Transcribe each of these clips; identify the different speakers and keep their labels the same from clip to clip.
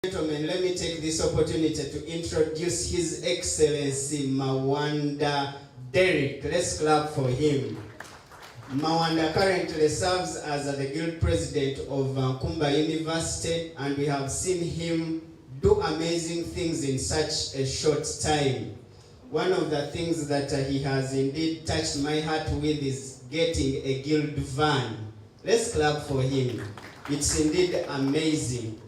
Speaker 1: Gentlemen, let me take this opportunity to introduce His Excellency Mawanda Derrick. Let's clap for him. Mawanda currently serves as the Guild President of Nkumba University, and we have seen him do amazing things in such a short time. One of the things that he has indeed touched my heart with is getting a Guild van. Let's clap for him. It's indeed amazing.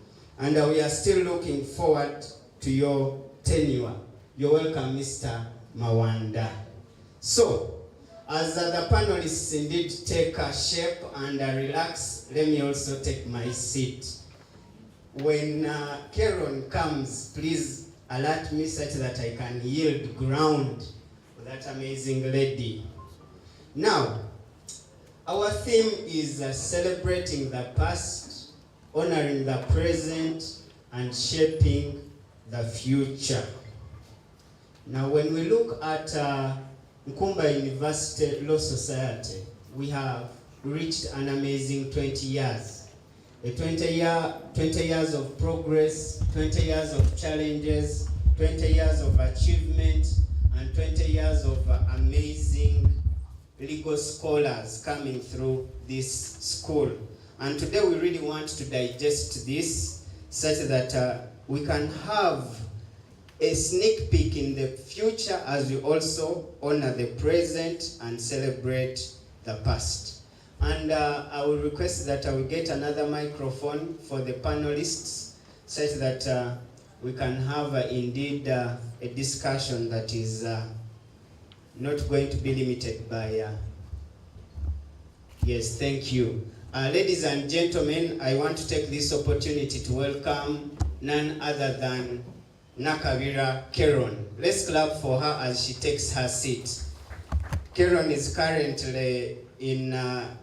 Speaker 1: And we are still looking forward to your tenure. You're welcome, Mr. Mawanda. So, as the panelists indeed take a shape and relax, let me also take my seat. When Karen comes, please alert me such that I can yield ground for that amazing lady. Now, our theme is celebrating the past, honoring the present, and shaping the future. Now, when we look at Nkumba University Law Society, we have reached an amazing 20 years. A 20 years of progress, 20 years of challenges, 20 years of achievement, and 20 years of amazing legal scholars coming through this school. And today we really want to digest this such that we can have a sneak peek in the future as we also honor the present and celebrate the past. And I will request that I will get another microphone for the panelists such that we can have indeed a discussion that is not going to be limited by... Yes, thank you. Ladies and gentlemen, I want to take this opportunity to welcome none other than Nakabira Karen. Let's clap for her as she takes her seat. Karen is currently in her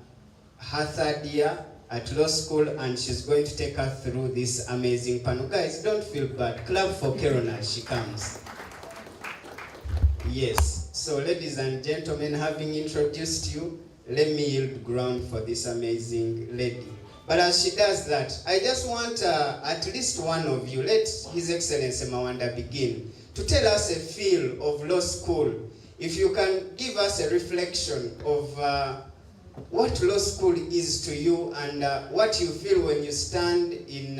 Speaker 1: third year at law school, and she's going to take us through this amazing panel. Guys, don't feel bad. Clap for Karen as she comes. Yes. So, ladies and gentlemen, having introduced you, let me yield ground for this amazing lady. But as she does that, I just want at least one of you, let His Excellency Mawanda begin, to tell us a feel of law school. If you can give us a reflection of what law school is to you and what you feel when you stand in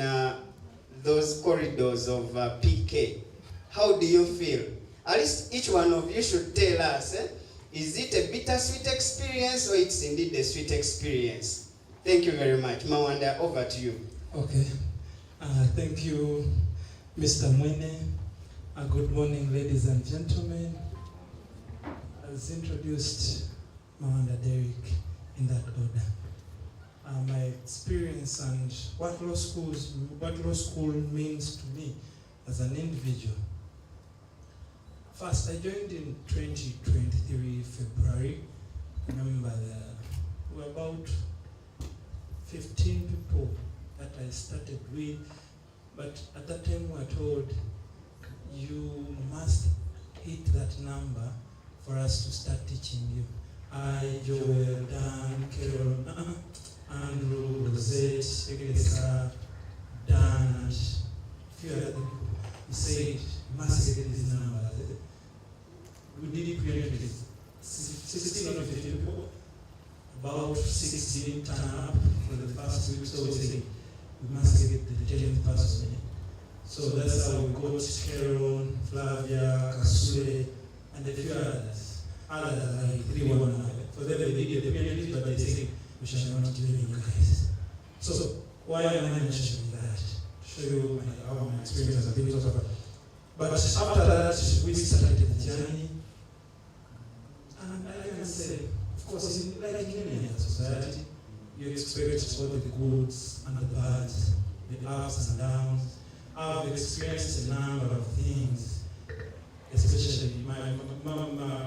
Speaker 1: those corridors of PK. How do you feel? At least each one of you should tell us, is it a bittersweet experience or it's indeed a sweet experience? Thank you very much. Mawanda, over to you.
Speaker 2: Okay. Thank you, Mr. Mwene. Good morning, ladies and gentlemen. As introduced, Mawanda Derrick, in that order. My experience and what law school means to me as an individual. First, I joined in 2023 February. I remember there were about 15 people that I started with, but at that time we were told you must hit that number for us to start teaching you. I, Joel, Dan, Carol, Andrew, Rosette, Egesa, Dan, and a few other people. He said, you must get this number. We did it brilliantly. 16 or 15 people. About 6 didn't turn up for the first week, so we said, we must get the 10th person. So that's how we got Carol, Flavia, Kasule, and a few others. Others like 319. For them, they did the brilliantly, but they said, we shall not do you guys. So, why am I mentioning that? To show you how my experience has been so far. But after that, we started the journey. And I can say, of course, like in any other society, you experience both the goods and the bads, the ups and downs. I've experienced a number of things, especially my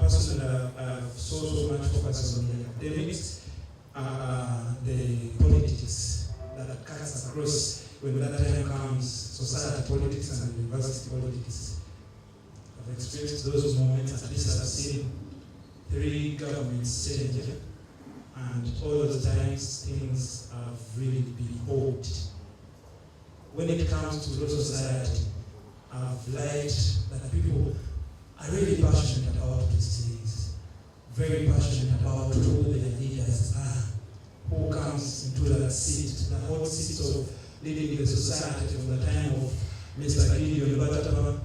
Speaker 2: person that I've so much focus on the academics, the politics that cuts across when that time comes, society politics and university politics. I've experienced those moments, at least I've seen 3 governments change, and all those times things have really been hoped. when it comes to law society, I've liked that people are really passionate about these things, very passionate about who their leaders are, who comes into that seat, the hot seats of leading the society from the time of Mr. Gideon Bataba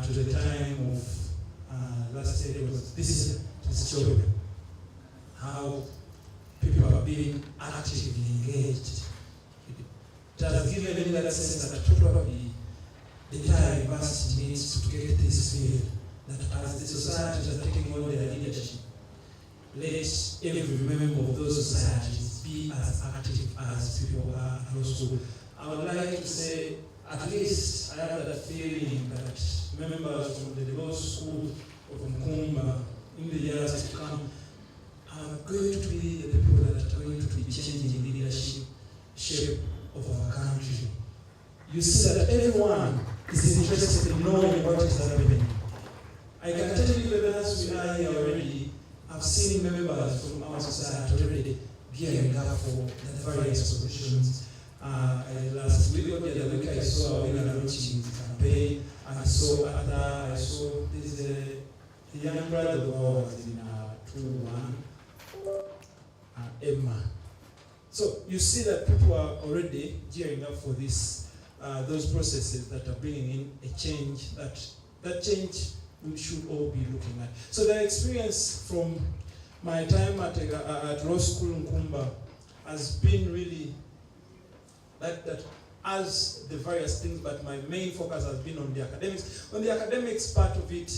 Speaker 2: to the time of, last year it was this year, this children. How people are being actively engaged. It has given me that sense that probably the entire university needs to get this feel that as the societies are taking on their leadership, let every member of those societies be as active as people are at law school. I would like to say, at least I have that feeling that members from the law school of Nkumba in the years to come are going to be the people that are going to be changing the leadership shape of our country. You see that everyone is interested in knowing what is happening. I can tell you that as we are here already, I've seen members from our society already gearing up for the various positions. Last week or the other week, I saw a launching campaign. I saw this a young brother of ours in 2-1, Emma. So you see that people are already gearing up for this, those processes that are bringing in a change. That change we should all be looking at. So the experience from my time at law school in Nkumba has been really that as the various things, but my main focus has been on the academics. On the academics part of it,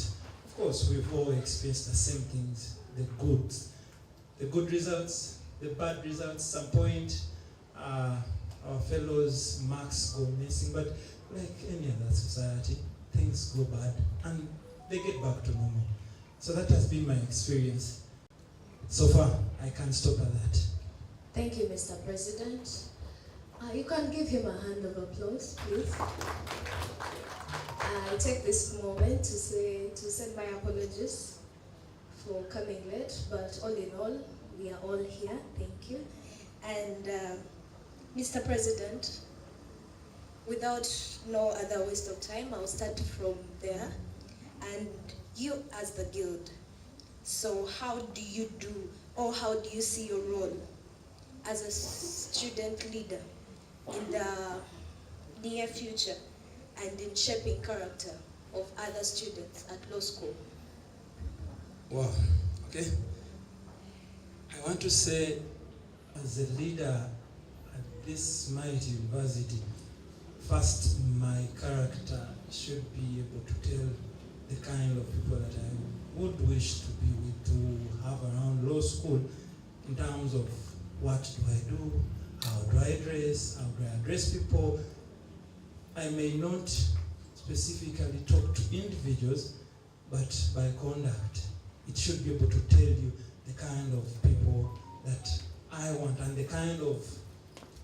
Speaker 2: of course, we've all experienced the same things, the good results, the bad results. Some point, our fellows' marks go missing, but like any other society, things go bad and they get back to normal. So that has been my experience. So far, I can't stop at that.
Speaker 3: Thank you, Mr. President. You can give him a hand of applause, please. I take this moment to send my apologies for coming late, but all in all, we are all here. Thank you. And Mr. President, without no other waste of time, I'll start from there. And you as the guild, so how do you do, or how do you see your role as a student leader in the near future and in shaping character of other students at law school?
Speaker 2: Wow, okay. I want to say, as a leader at this mighty university, first, my character should be able to tell the kind of people that I would wish to be with, to have around law school in terms of what do I do, how do I dress, how do I address people. I may not specifically talk to individuals, but by conduct, it should be able to tell you the kind of people that I want and the kind of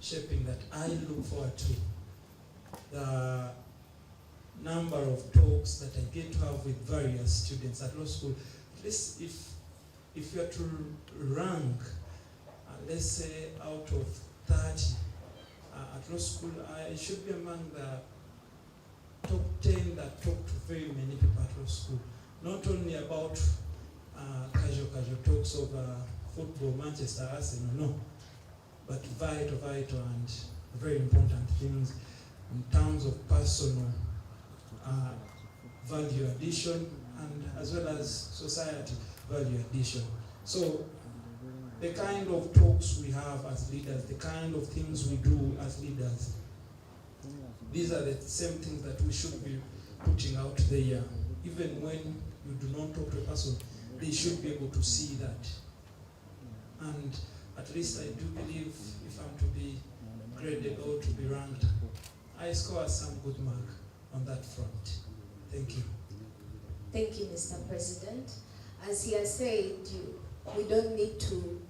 Speaker 2: shaping that I look forward to. The number of talks that I get to have with various students at law school, at least if you are to rank, let's say out of 30 at law school, I should be among the top 10 that talk to very many people at law school. Not only about casual talks over football, Manchester, Arsenal, no, but vital and very important things in terms of personal value addition and as well as society value addition. So the kind of talks we have as leaders, the kind of things we do as leaders, these are the same things that we should be putting out there. Even when you do not talk to a person, they should be able to see that. And at least I do believe if I'm to be graded or to be ranked, I score some good mark on that front. Thank you.
Speaker 3: Thank you, Mr. President. As he has said, we don't need to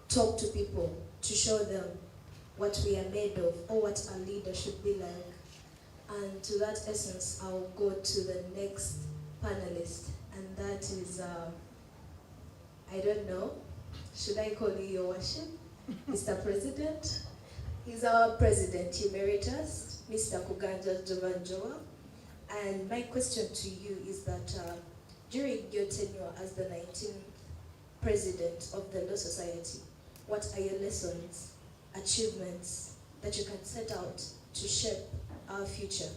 Speaker 3: talk to people to show them what we are made of or what a leader should be like. And to that essence, I'll go to the next panelist, and that is, I don't know, should I call you Your Worship, Mr. President? He's our President Emeritus, Mr. Kuganja Jovanjoa. And my question to you is that during your tenure as the 19th President of the Law Society, what are your lessons, achievements that you can set out to shape our future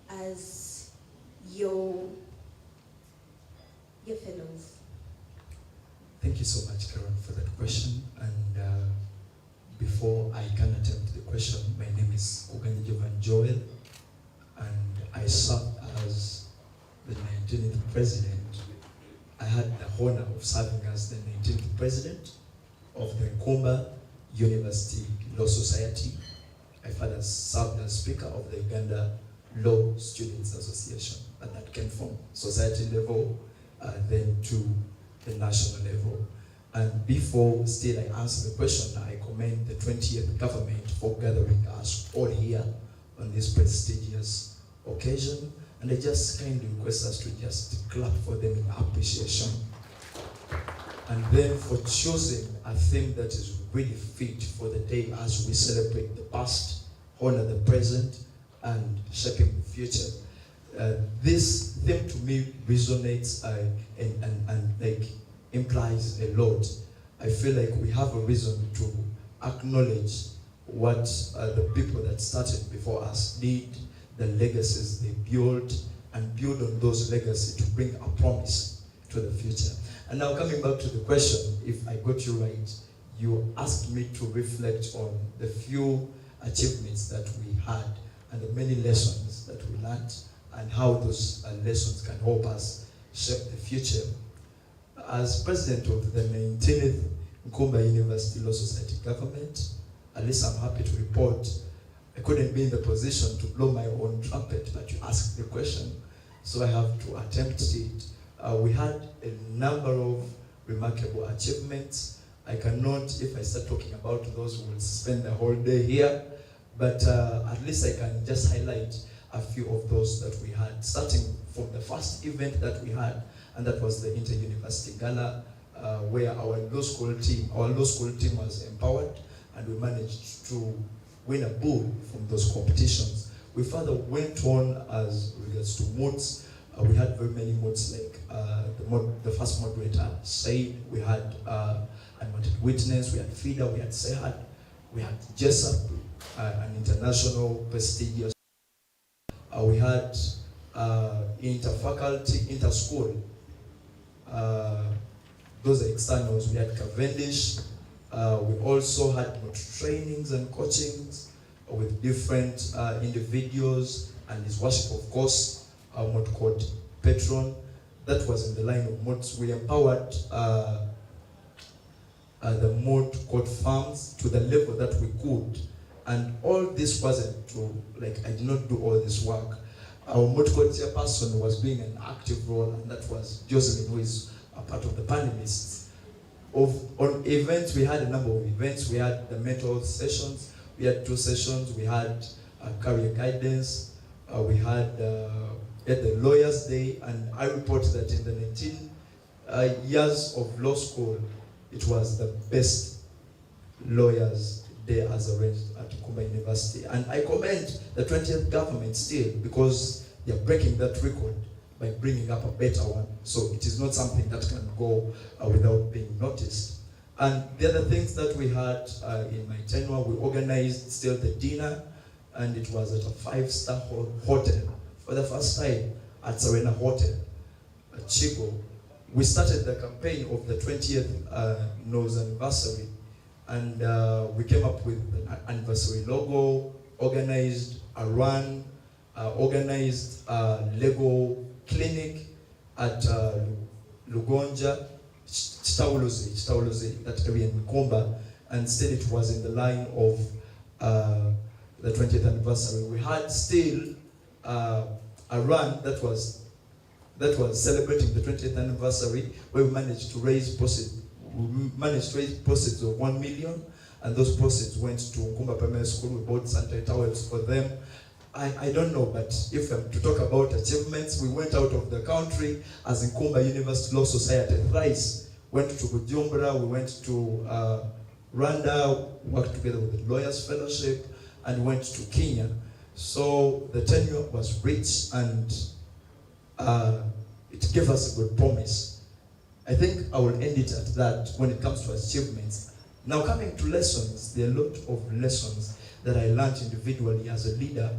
Speaker 3: as your fellows?
Speaker 4: Thank you so much, Karen, for that question. And before I can attempt the question, my name is Kuganja Jovanjoa, and I served as the 19th President. I had the honor of serving as the 19th President of the Nkumba University Law Society. My father served as Speaker of the Uganda Law Students Association, and that came from society level then to the national level. And before still I answer the question, I commend the 20th government for gathering us all here on this prestigious occasion. And I just kindly request us to just clap for them in appreciation. And then for choosing a theme that is really fit for the day as we celebrate the past, honor the present, and shaping the future. This theme to me resonates and like implies a lot. I feel like we have a reason to acknowledge what the people that started before us did, the legacies they built, and build on those legacies to bring a promise to the future. And now coming back to the question, if I got you right, you asked me to reflect on the few achievements that we had and the many lessons that we learned and how those lessons can help us shape the future. As president of the 19th Nkumba University Law Society government, at least I'm happy to report I couldn't be in the position to blow my own trumpet, but you asked the question, so I have to attempt it. We had a number of remarkable achievements. I cannot, if I start talking about those, we'll spend the whole day here, but at least I can just highlight a few of those that we had, starting from the first event that we had, and that was the Inter-University Gala, where our law school team was empowered, and we managed to win a bull from those competitions. We further went on as regards to modes. We had very many modes, like the first moderator said, we had Unwanted Witness, we had FIDA, we had SEHAD, we had JESA, an international prestigious. We had inter-faculty, inter-school. Those are externals. We had Cavendish. We also had trainings and coachings with different individuals, and his worship, of course, mod called Patron. That was in the line of mods. We empowered the mod called farms to the level that we could. And all this wasn't to, like, I did not do all this work. Our mod called chairperson was doing an active role, and that was Jocelyn, who is a part of the panelists. On events, we had a number of events. We had the mental health sessions. We had 2 sessions. We had career guidance. We had the Lawyers' Day. And I report that in the 19 years of law school, it was the best Lawyers' Day as arranged at Nkumba University. And I commend the 20th government still, because they're breaking that record by bringing up a better one. So it is not something that can go without being noticed. And the other things that we had in my tenure, we organized still the dinner, and it was at a 5-star hotel for the first time at Serena Hotel, at Chico. We started the campaign of the 20th Nose anniversary, and we came up with an anniversary logo, organized a run, organized a Lego clinic at Lugonja, Chitauloze, that area in Nkumba, and still it was in the line of the 20th anniversary. We had still a run that was celebrating the 20th anniversary, where we managed to raise proceeds. We managed to raise proceeds of 1 million, and those proceeds went to Nkumba Primary School. We bought sanitary towels for them. I don't know, but if I'm to talk about achievements, we went out of the country as Nkumba University Law Society thrice. Went to Bujumbura, we went to Rwanda, worked together with the Lawyers Fellowship, and went to Kenya. So the tenure was rich, and it gave us a good promise. I think I will end it at that when it comes to achievements. Now coming to lessons, there are a lot of lessons that I learned individually as a leader.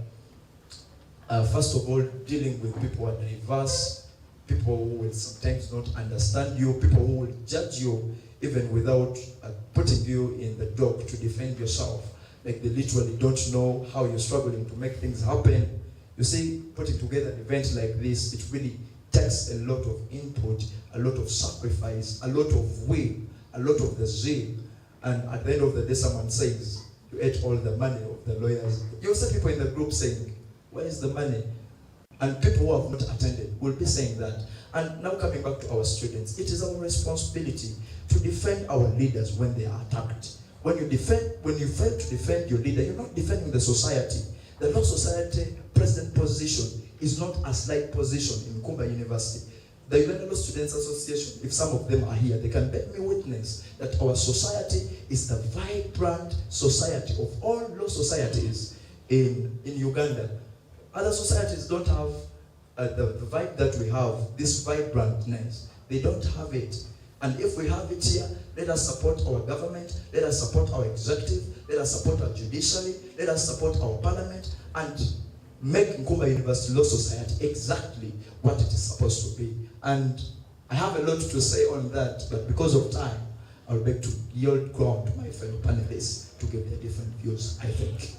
Speaker 4: First of all, dealing with people who are diverse, people who will sometimes not understand you, people who will judge you even without putting you in the dock to defend yourself. Like they literally don't know how you're struggling to make things happen. You see, putting together an event like this, it really takes a lot of input, a lot of sacrifice, a lot of will, a lot of the zeal. And at the end of the day, someone says, you ate all the money of the lawyers. You'll see people in the group saying, where is the money? And people who have not attended will be saying that. And now coming back to our students, it is our responsibility to defend our leaders when they are attacked. When you fail to defend your leader, you're not defending the society. The Law Society president position is not a slight position in Nkumba University. The Uganda Law Students Association, if some of them are here, they can bear me witness that our society is the vibrant society of all law societies in Uganda. Other societies don't have the vibe that we have, this vibrantness. They don't have it. And if we have it here, let us support our government, let us support our executive, let us support our judiciary, let us support our parliament, and make Nkumba University Law Society exactly what it is supposed to be. And I have a lot to say on that, but because of time, I would beg to yield ground to my fellow panelists to give their different views, I think.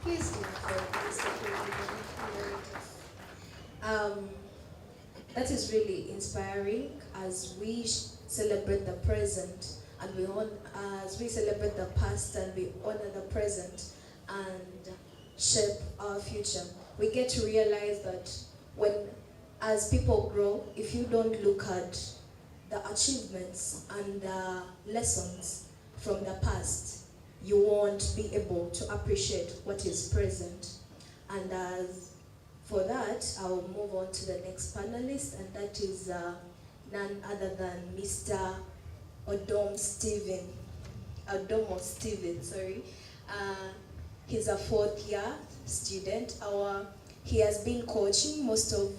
Speaker 3: Please do that is really inspiring as we celebrate the present and as we celebrate the past and we honor the present and shape our future. We get to realize that as people grow, if you don't look at the achievements and the lessons from the past, you won't be able to appreciate what is present. And as for that, I'll move on to the next panelist, and that is none other than Mr. Odomo Stephen. He's a fourth-year student. He has been coaching most of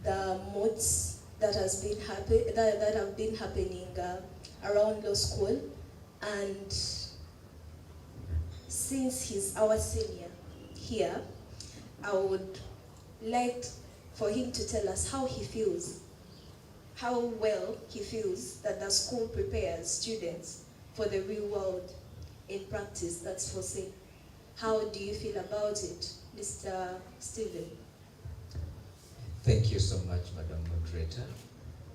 Speaker 3: the mods that have been happening around law school, and since he's our senior here, I would like for him to tell us how well he feels that the school prepares students for the real world in practice. That's for say. How do you feel about it, Mr. Stephen?
Speaker 5: Thank you so much, Madam Moderator.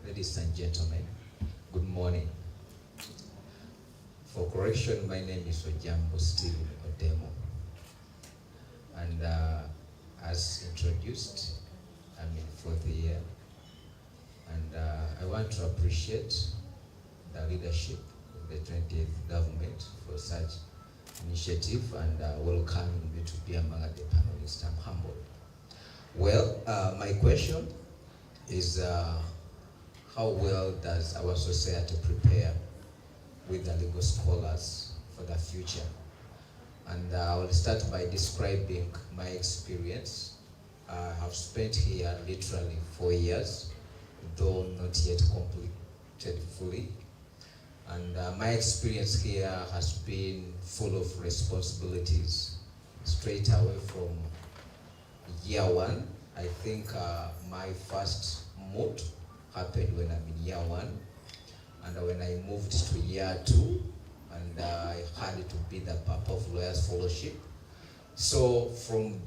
Speaker 5: Ladies and gentlemen, good morning. For correction, my name is Ojambo Stephen Odemo. And as introduced, I'm in fourth year. And I want to appreciate the leadership of the 20th government for such initiative and welcoming me to be among the panelists. I'm humbled. Well, my question is how well does our society prepare with the legal scholars for the future? And I will start by describing my experience. I have spent here literally 4 years, though not yet completed fully. And my experience here has been full of responsibilities. Straight away from year one, I think my first mood happened when I'm in year one. And when I moved to year two, and I had to be the Papa of Lawyers Fellowship. So from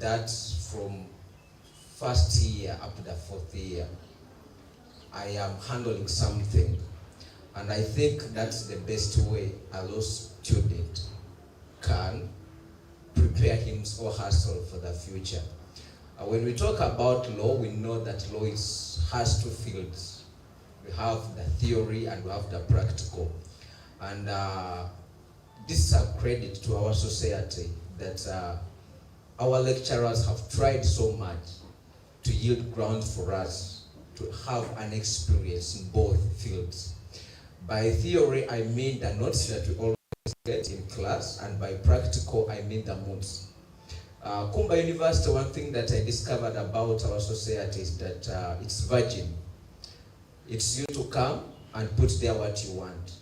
Speaker 5: first year up to the fourth year, I am handling something. And I think that's the best way a law student can prepare him or herself for the future. When we talk about law, we know that law has two fields. We have the theory and we have the practical. And this is a credit to our society that our lecturers have tried so much to yield ground for us to have an experience in both fields. By theory, I mean the notes that we always get in class, and by practical, I mean the moods. Nkumba University, one thing that I discovered about our society is that it's virgin. It's you to come and put there what you want.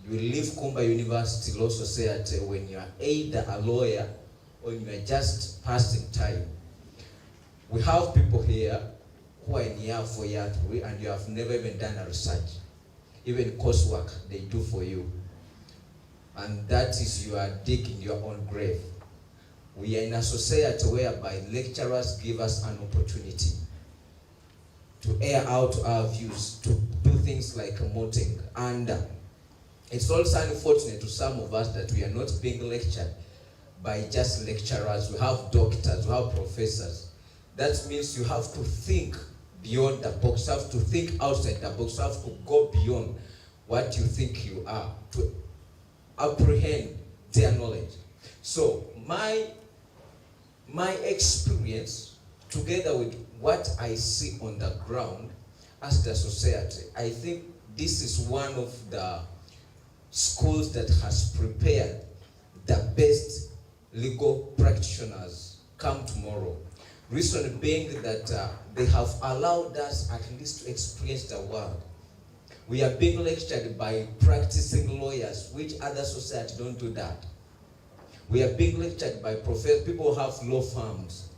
Speaker 5: You leave Nkumba University Law Society when you are either a lawyer or you are just passing time. We have people here who are in year 4, year 3, and you have never even done a research. Even coursework they do for you. And that is you are digging your own grave. We are in a society whereby lecturers give us an opportunity to air out our views, to do things like promoting. And it's also unfortunate to some of us that we are not being lectured by just lecturers. We have doctors, we have professors. That means you have to think beyond the box, you have to think outside the box, you have to go beyond what you think you are, to apprehend their knowledge. So my experience, together with what I see on the ground as the society, I think this is one of the schools that has prepared the best legal practitioners come tomorrow. Reason being that they have allowed us at least to experience the world. We are being lectured by practicing lawyers, which other society don't do that. We are being lectured by professors, people who have law firms.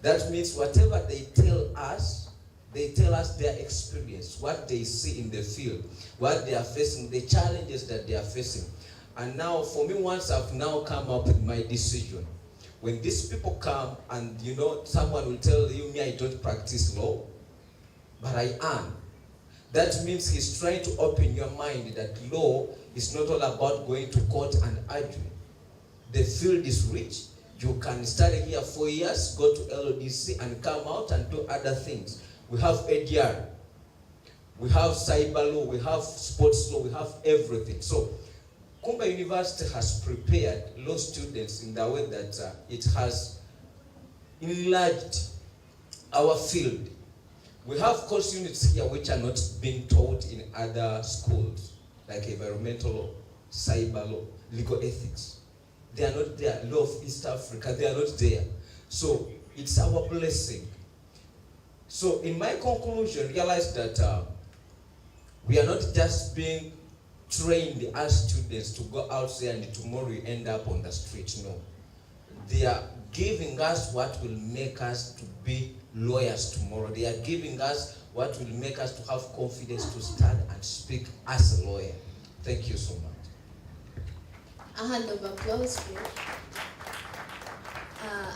Speaker 5: That means whatever they tell us their experience, what they see in the field, what they are facing, the challenges that they are facing. And now for me, once I've now come up with my decision, when these people come and someone will tell you, me, I don't practice law, but I am. That means he's trying to open your mind that law is not all about going to court and arguing. The field is rich. You can study here 4 years, go to LODC and come out and do other things. We have ADR, we have cyber law, we have sports law, we have everything. So Nkumba University has prepared law students in the way that it has enlarged our field. We have course units here which are not being taught in other schools, like environmental law, cyber law, legal ethics. They are not there. Law of East Africa, they are not there. So it's our blessing. So in my conclusion, realize that we are not just being trained as students to go out there and tomorrow you end up on the street. No. They are giving us what will make us to be lawyers tomorrow. They are giving us what will make us to have confidence to stand and speak as a lawyer. Thank you so much.
Speaker 3: A hand of applause, please.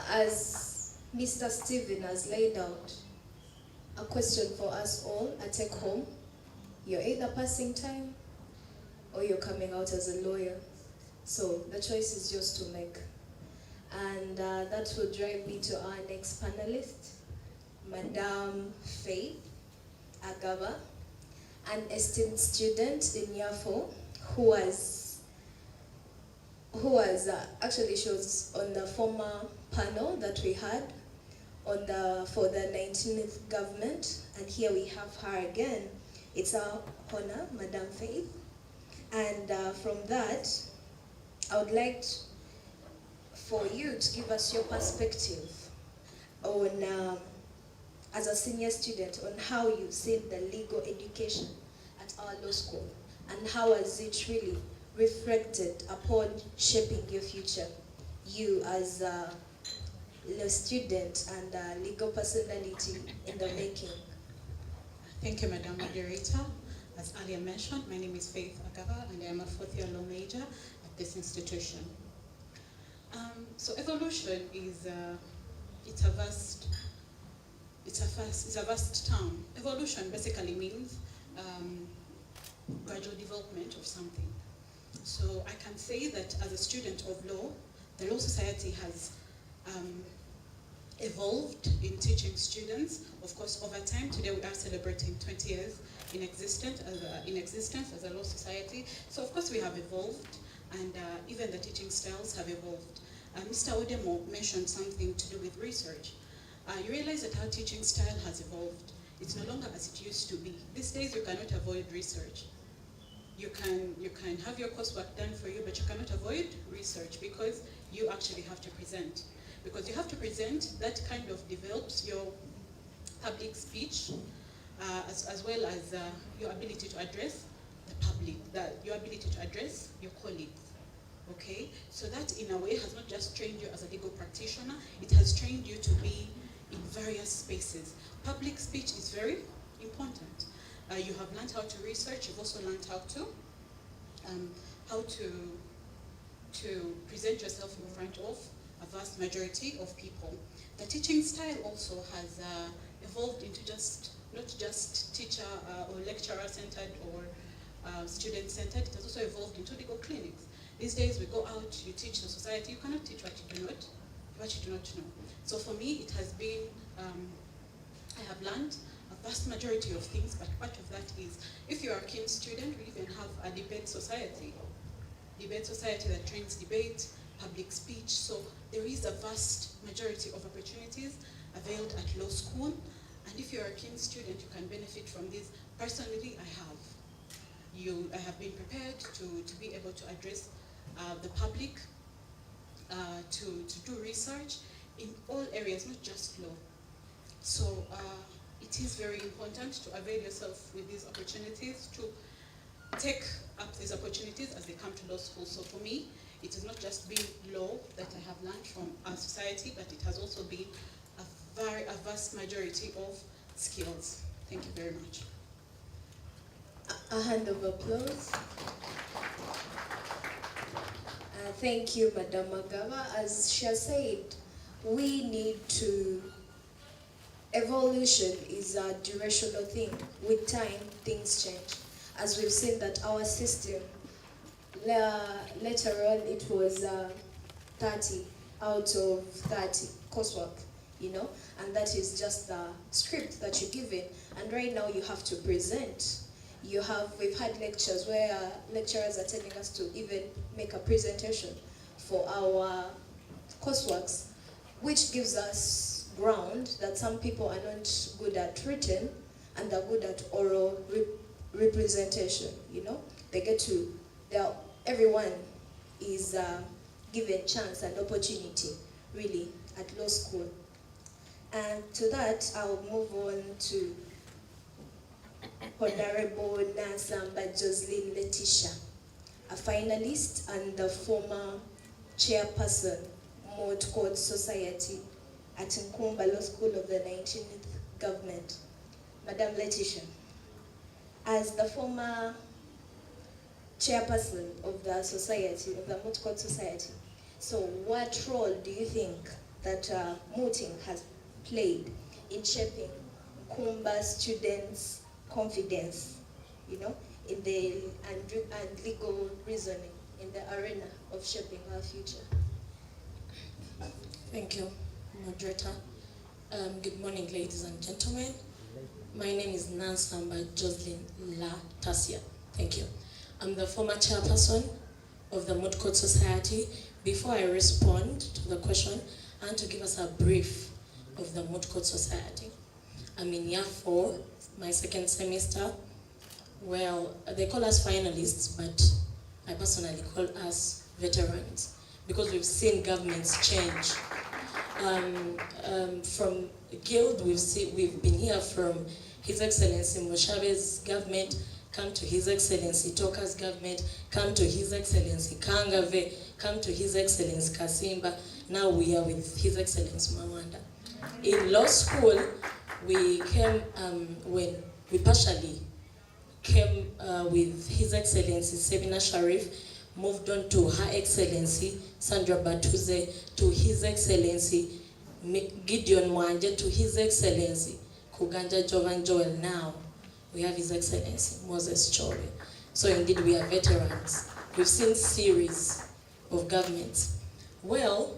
Speaker 3: As Mr. Stephen has laid out, a question for us all, a take home. You're either passing time or you're coming out as a lawyer. So the choice is yours to make. And that will drive me to our next panelist, Madam Faith Agaba, an esteemed student in year 4 who actually she was on the former panel that we had for the 19th government, and here we have her again. It's our honor, Madam Faith. And from that, I would like for you to give us your perspective on, as a senior student, on how you've seen the legal education at our law school, and how has it really reflected upon shaping your future, you as a law student and a legal personality in the making.
Speaker 6: Thank you, Madam Moderator. As earlier mentioned, my name is Faith Agaba, and I am a 4th-year law major at this institution. So evolution is it's a vast term. Evolution basically means gradual development of something. So I can say that as a student of law, the Law Society has evolved in teaching students. Of course, over time, today we are celebrating 20 years in existence as a law society. So of course we have evolved, and even the teaching styles have evolved. Mr. Odemo mentioned something to do with research. You realize that our teaching style has evolved. It's no longer as it used to be. These days you cannot avoid research. you can have your coursework done for you, but you cannot avoid research because you actually have to present. Because you have to present, that kind of develops your public speech, as well as your ability to address the public, your ability to address your colleagues. Okay, so that in a way has not just trained you as a legal practitioner, it has trained you to be in various spaces. Public speech is very important. You have learned how to research, you've also learned how to present yourself in front of a vast majority of people. The teaching style also has evolved into not just teacher or lecturer centered or student centered, it has also evolved into legal clinics. These days we go out, you teach the society, you cannot teach what you do not know. So for me it has been, I have learned a vast majority of things, but part of that is, if you are a keen student, we even have a debate society that trains debate, public speech, so there is a vast majority of opportunities availed at law school, and if you're a keen student, you can benefit from this. Personally, I have been prepared to be able to address the public, to do research in all areas, not just law. So it is very important to avail yourself with these opportunities, to take up these opportunities as they come to law school. So for me, it has not just been law that I have learned from our society, but it has also been a vast majority of skills. Thank you very much.
Speaker 3: A hand of applause. Thank you, Madam Magava. As she has said, we need to, evolution is a durational thing. With time, things change. As we've seen that our system, later on it was 30 out of 30 coursework, and that is just the script that you're given. And right now you have to present. We've had lectures where lecturers are telling us to even make a presentation for our courseworks, which gives us ground that some people are not good at written and they're good at oral representation. Everyone is given chance and opportunity, really, at law school. And to that, I'll move on to Honorable Nkumba Jocelyn Letitia, a finalist and the former chairperson, Moot Court Society at Nkumba Law School of the 19th Government. Madam Letitia, as the former chairperson of the society, of the Moot Court Society, so what role do you think that mooting has played in shaping Nkumba students' confidence, in the and legal reasoning in the arena of shaping our future?
Speaker 7: Thank you, moderator. Good morning, ladies and gentlemen. My name is Nkumba Jocelyn Letitia. Thank you. I'm the former chairperson of the Moot Court Society. Before I respond to the question, I want to give us a brief of the Moot Court Society. I'm in year 4, my second semester. Well, they call us finalists, but I personally call us veterans because we've seen governments change. From Guild, we've been here from His Excellency Moshabe's government, come to His Excellency Toka's government, come to His Excellency Kangave, come to His Excellency Kasimba. Now we are with His Excellency Mawanda. In law school, we came when we partially came with His Excellency Sebina Sharif, moved on to Her Excellency Sandra Batuze, to His Excellency Gideon Mwanje, to His Excellency Kuganja Jovan Joel. Now we have His Excellency Moses Chore. So indeed we are veterans. We've seen series of governments. Well,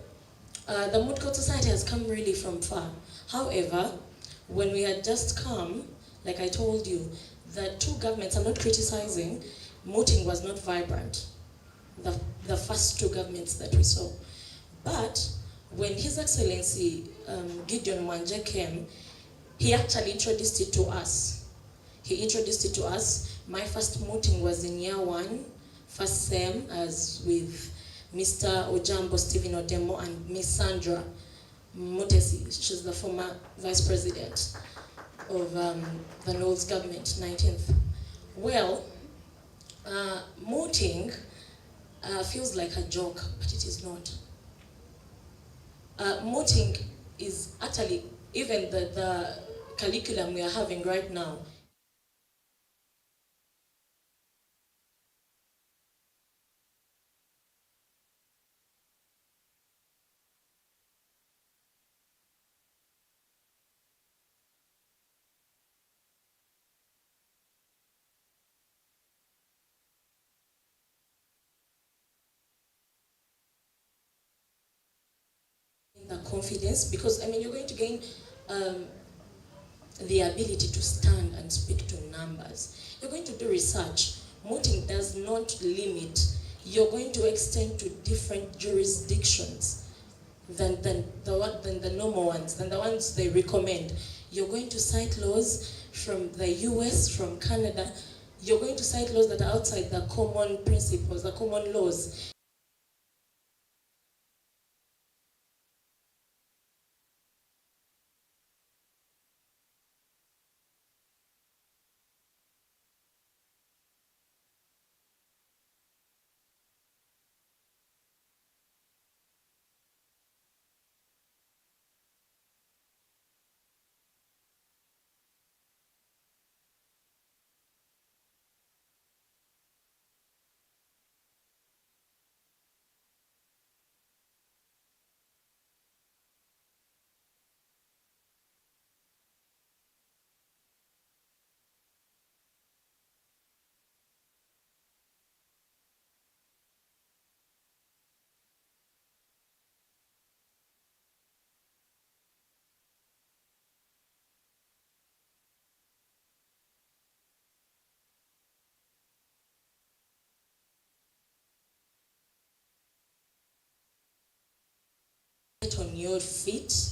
Speaker 7: the Moot Court Society has come really from far. However, when we had just come, like I told you, the two governments, I'm not criticizing, mooting was not vibrant, the first two governments that we saw. But when His Excellency Gideon Mwanje came, he actually introduced it to us. He introduced it to us. My first mooting was in year 1, first sem, as with Mr. Ojambo Stephen Odemo and Miss Sandra Mutesi. She's the former vice president of the Knowles government, 19th. Well, mooting feels like a joke, but it is not. Mooting is actually, even the curriculum we are having right now, the confidence, because I mean you're going to gain the ability to stand and speak to numbers. You're going to do research. Mooting does not limit. You're going to extend to different jurisdictions than the normal ones, than the ones they recommend. You're going to cite laws from the US, from Canada. You're going to cite laws that are outside the common principles, the common laws. Get on your feet,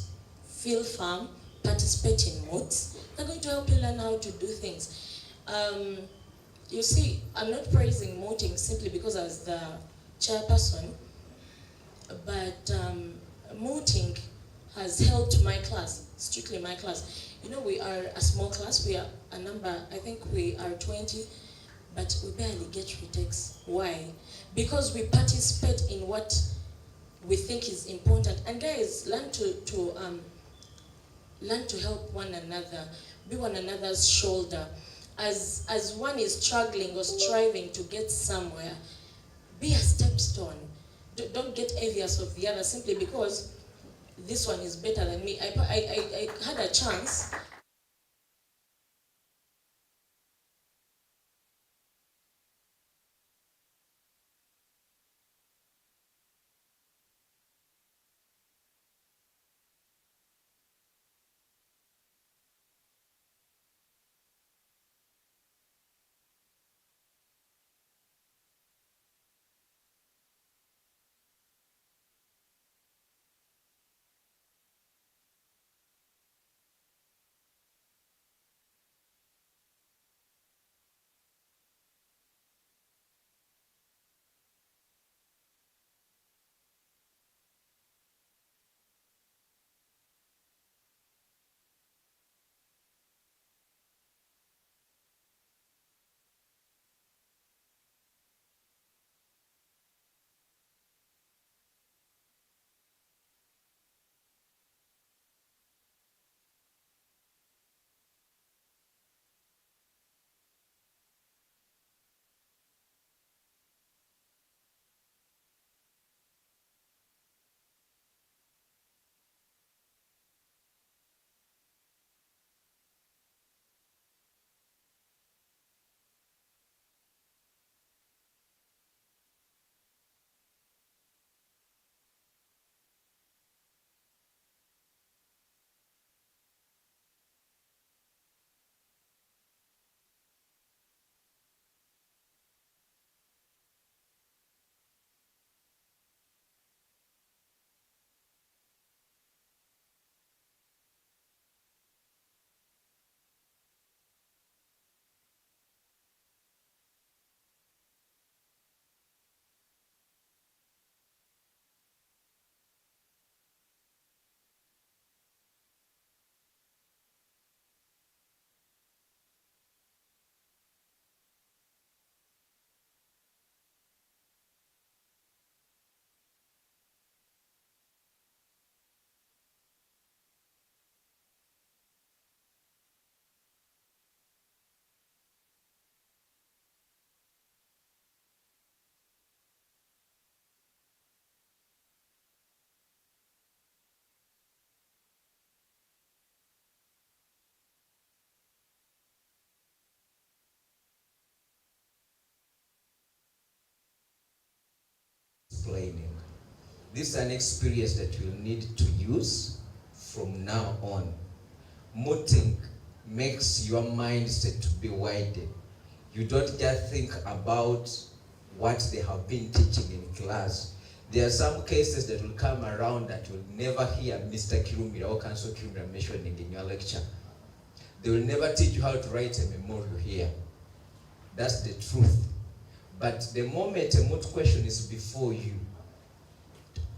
Speaker 7: feel firm, participate in moots. They're going to help you learn how to do things. You see, I'm not praising mooting simply because I was the chairperson, but mooting has helped my class, strictly my class. You know, we are a small class, we are a number, I think we are 20, but we barely get retakes. Why? Because we participate in what we think is important. And guys, learn to help one another, be one another's shoulder. As one is struggling or striving to get somewhere, be a stepstone. Don't get envious of the other simply because this one is better than me. I had a chance.
Speaker 5: explaining. This is an experience that you'll need to use from now on. Mooting makes your mindset to be widened. You don't just think about what they have been teaching in class. There are some cases that will come around that you'll never hear Mr. Kirumira or Council Kirumira mentioning in your lecture. They will never teach you how to write a memorial here. That's the truth. But the moment a moot question is before you,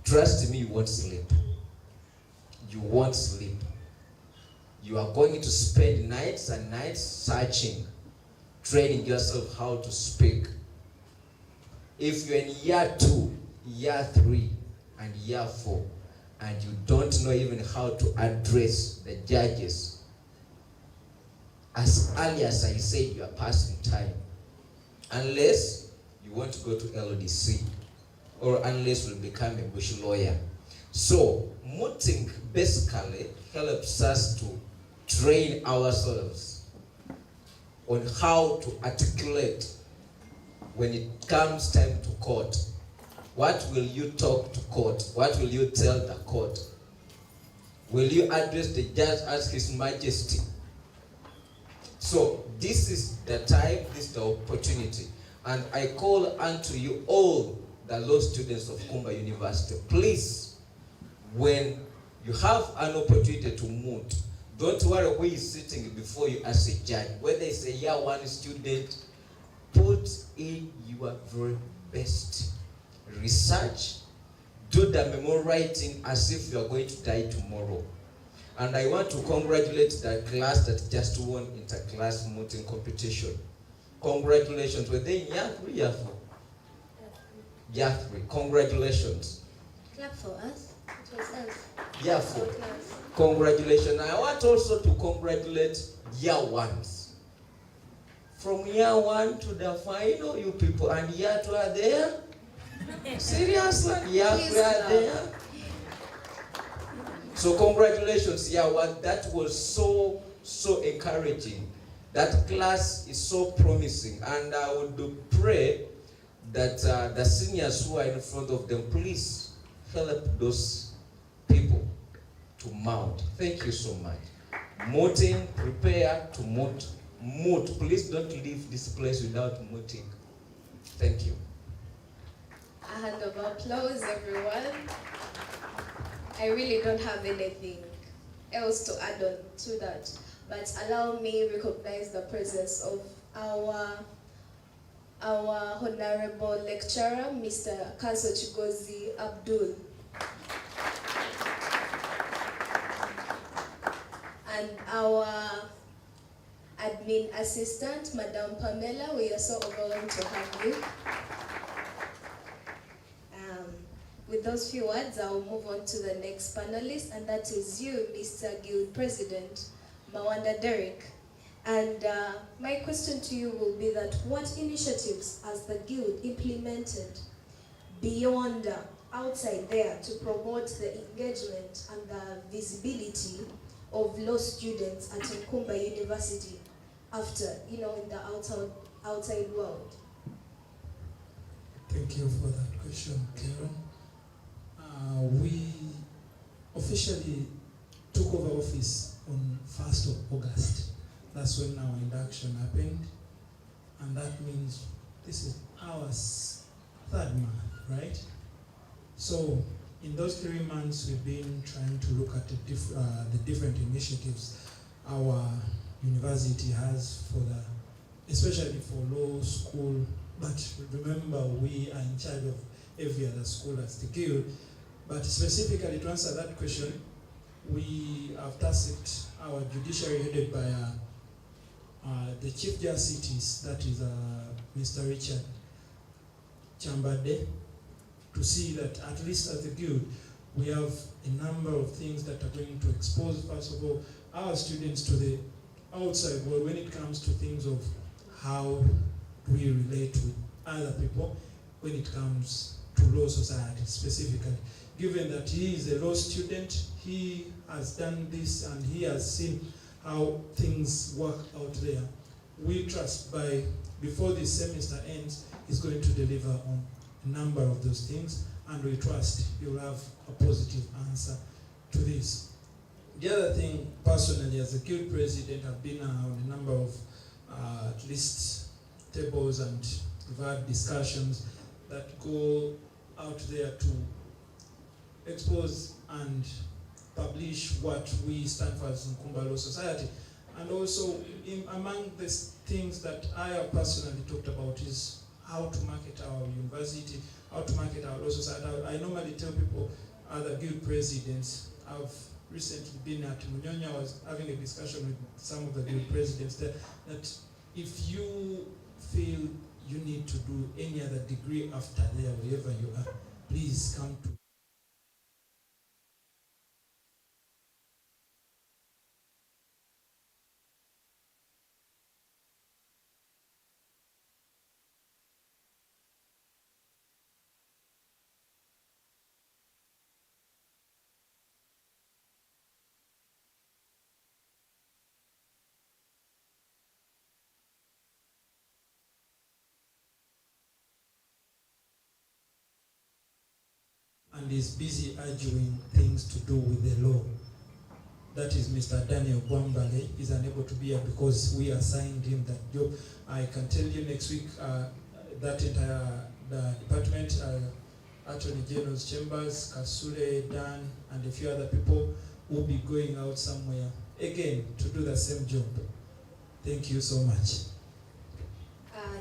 Speaker 5: trust me, you won't sleep. You won't sleep. You are going to spend nights and nights searching, training yourself how to speak. If you're in year 2, year 3, and year 4, and you don't know even how to address the judges, as early as I said, you are passing time. Unless you want to go to LDC, or unless you become a bush lawyer. So, mooting basically helps us to train ourselves on how to articulate when it comes time to court. What will you talk to court? What will you tell the court? Will you address the judge as His Majesty? So this is the time, this is the opportunity. And I call unto you all the law students of Nkumba University, please, when you have an opportunity to moot, don't worry who is sitting before you as a judge. Whether it's a year 1 student, put in your very best. Research, do the memo writing as if you are going to die tomorrow. And I want to congratulate the class that just won inter-class mooting competition. Congratulations. Were they in year 3, year 4? Year 3. Congratulations.
Speaker 3: Clap for us. It was us.
Speaker 5: Year 4. Congratulations. I want also to congratulate year 1s. From year 1 to the final, you people, and year 2 are there. Seriously, year 3 are there. So congratulations, year 1. That was so encouraging. That class is so promising, and I would pray that the seniors who are in front of them, please help those people to mount. Thank you so much. Mooting, prepare to moot. Moot. Please don't leave this place without mooting. Thank you.
Speaker 3: A hand of applause, everyone. I really don't have anything else to add on to that, but allow me recognize the presence of our honorable lecturer, Mr. Kanso Chigozi Abdul, and our admin assistant, Madam Pamela. We are so overwhelmed to have you. With those few words, I'll move on to the next panelist, and that is you, Mr. Guild President Mawanda Derek. And my question to you will be that what initiatives has the Guild implemented beyond, outside there, to promote the engagement and the visibility of law students at Nkumba University after, in the outside world?
Speaker 2: Thank you for that question, Karen. We officially took over office on 1st of August. That's when our induction happened. And that means this is our 3rd month, right? So in those 3 months, we've been trying to look at the different initiatives our university has especially for law school. But remember, we are in charge of every other school as the Guild. But specifically to answer that question, we have tasked our judiciary headed by the Chief Justice, that is Mr. Richard Chambade, to see that at least as the Guild, we have a number of things that are going to expose, first of all, our students to the outside world when it comes to things of how we relate with other people when it comes to law society specifically. Given that he is a law student, he has done this and he has seen how things work out there. We trust before this semester ends, he's going to deliver on a number of those things. and we trust you'll have a positive answer to this. The other thing, personally, as a guild president, I've been on a number of at least tables, and we've had discussions that go out there to expose and publish what we stand for as Nkumba Law Society. And also, among the things that I have personally talked about is how to market our university, how to market our law society. I normally tell people, other guild presidents, I've recently been at Munyonya, I was having a discussion with some of the guild presidents there, that if you feel you need to do any other degree after there, wherever you are, please come to and is busy arguing things to do with the law. That is Mr. Daniel Bwambale. He's unable to be here because we assigned him that job. I can tell you next week that entire the department, Attorney General's chambers, Kasule, Dan, and a few other people will be going out somewhere again to do the same job. Thank you so much.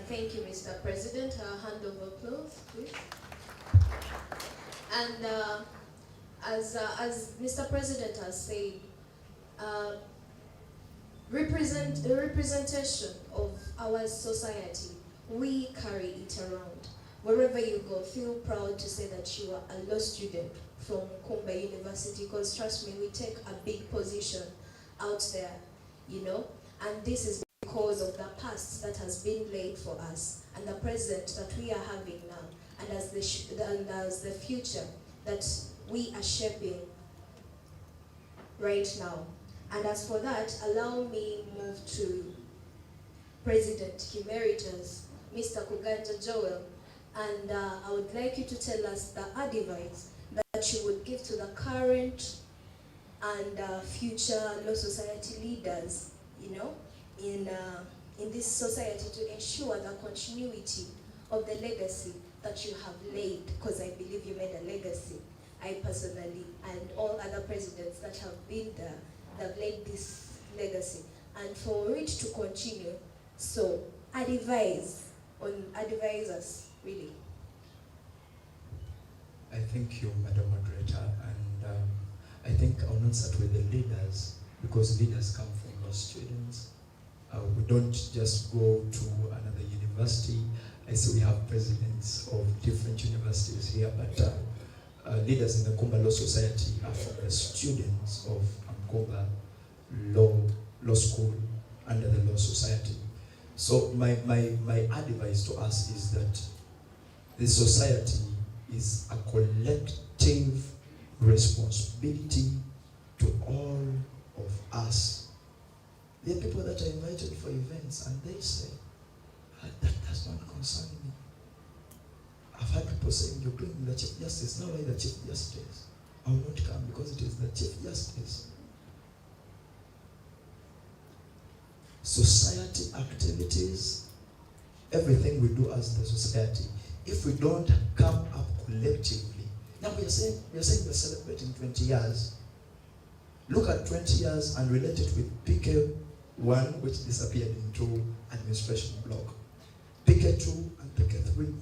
Speaker 3: Thank you, Mr. President. Hand of applause, please. And as Mr. President has said, representation of our society, we carry it around. Wherever you go, feel proud to say that you are a law student from Nkumba University, because trust me, we take a big position out there, you know, and this is because of the past that has been laid for us and the present that we are having now, and as the future that we are shaping right now. And as for that, allow me move to President Emeritus, Mr. Kuganja Joel, and I would like you to tell us the advice that you would give to the current and future law society leaders, you know, in this society, to ensure the continuity of the legacy that you have laid, because I believe you made a legacy. I personally, and all other presidents that have been there, that laid this legacy, and for it to continue. So advise us, really.
Speaker 4: I thank you, Madam Moderator, and I think I'll not start with the leaders, because leaders come from law students. We don't just go to another university. I see we have presidents of different universities here, but leaders in the Nkumba Law Society are from the students of Nkumba Law School under the Law Society. So my advice to us is that the society is a collective responsibility to all of us. There are people that are invited for events and they say, that does not concern me. I've had people saying, you're doing the Chief Justice, not like the Chief Justice. I will not come because it is the Chief Justice. Society activities, everything we do as the society, if we don't come up collectively. Now we are saying we're celebrating 20 years. Look at 20 years and relate it with PK1, which disappeared into administration block. PK2 and PK3,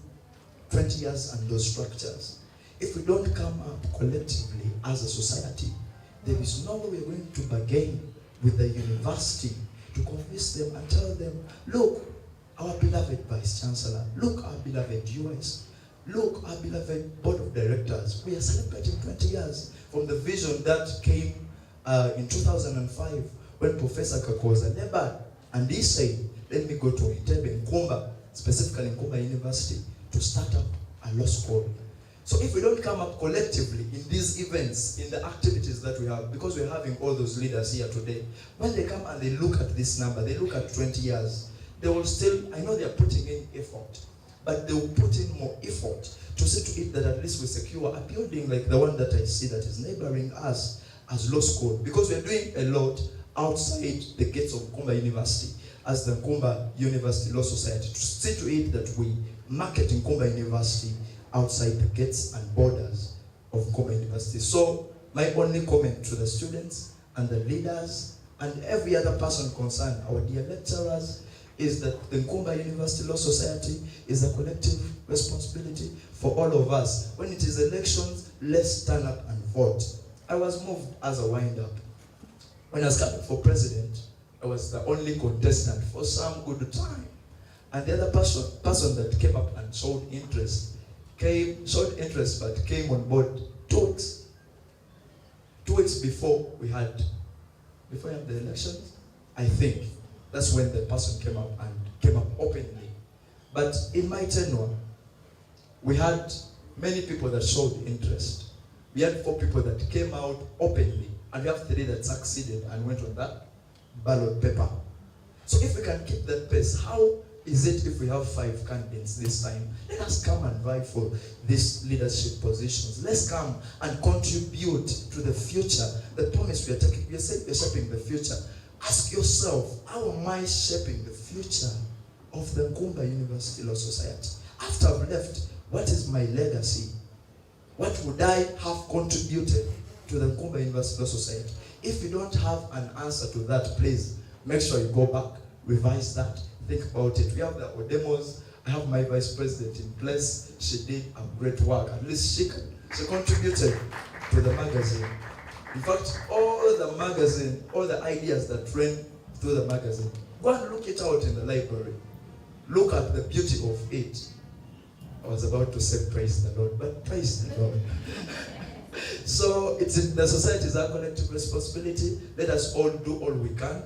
Speaker 4: 20 years and those structures. If we don't come up collectively as a society, there is no way we're going to bargain with the university to convince them and tell them, look, our beloved Vice Chancellor, look, our beloved US, look, our beloved Board of Directors, we are celebrating 20 years from the vision that came in 2005 when Professor Kakoza labored and he said, let me go to Itebe, Nkumba, specifically Nkumba University, to start up a law school. So if we don't come up collectively in these events, in the activities that we have, because we're having all those leaders here today, when they come and they look at this number, they look at 20 years, they will still, I know they're putting in effort, but they will put in more effort to see to it that at least we secure a building like the one that I see that is neighboring us as law school, because we're doing a lot outside the gates of Nkumba University as the Nkumba University Law Society, to see to it that we market Nkumba University outside the gates and borders of Nkumba University. So my only comment to the students and the leaders and every other person concerned, our dear lecturers, is that the Nkumba University Law Society is a collective responsibility for all of us. When it is elections, let's stand up and vote. I was moved as a wind-up. When I was coming for president, I was the only contestant for some good time. And the other person that came up and showed interest but came on board 2 weeks. 2 weeks before we had the elections, I think. That's when the person came up openly. But in my tenure, we had many people that showed interest. We had 4 people that came out openly, and we have 3 that succeeded and went on that ballot paper. So if we can keep that pace, how is it if we have 5 candidates this time? Let us come and vie for these leadership positions. Let's come and contribute to the future. The promise we are taking, we are saying we are shaping the future. Ask yourself, how am I shaping the future of the Nkumba University Law Society? After I've left, what is my legacy? What would I have contributed to the Nkumba University Law Society? If you don't have an answer to that, please make sure you go back, revise that, think about it. We have the Odemos. I have my vice president in place. She did a great work. At least she contributed to the magazine. In fact, all the ideas that ran through the magazine, go and look it out in the library. Look at the beauty of it. I was about to say praise the Lord, but praise the Lord. So the society is our collective responsibility. Let us all do all we can.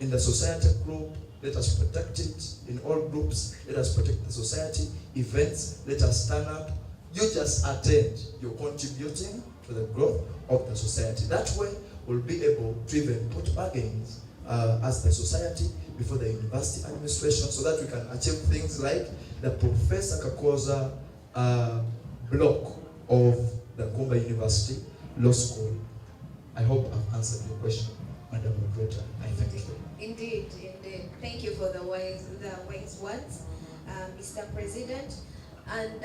Speaker 4: In the society group, let us protect it. In all groups, let us protect the society. Events, let us stand up. You just attend. You're contributing to the growth of the society. That way, we'll be able to even put bargains as the society before the university administration, so that we can achieve things like the Professor Kakoza block of the Nkumba University Law School. I hope I've answered your question, Madam Moderator. I thank you.
Speaker 3: Indeed. Thank you for the wise words, Mr. President. And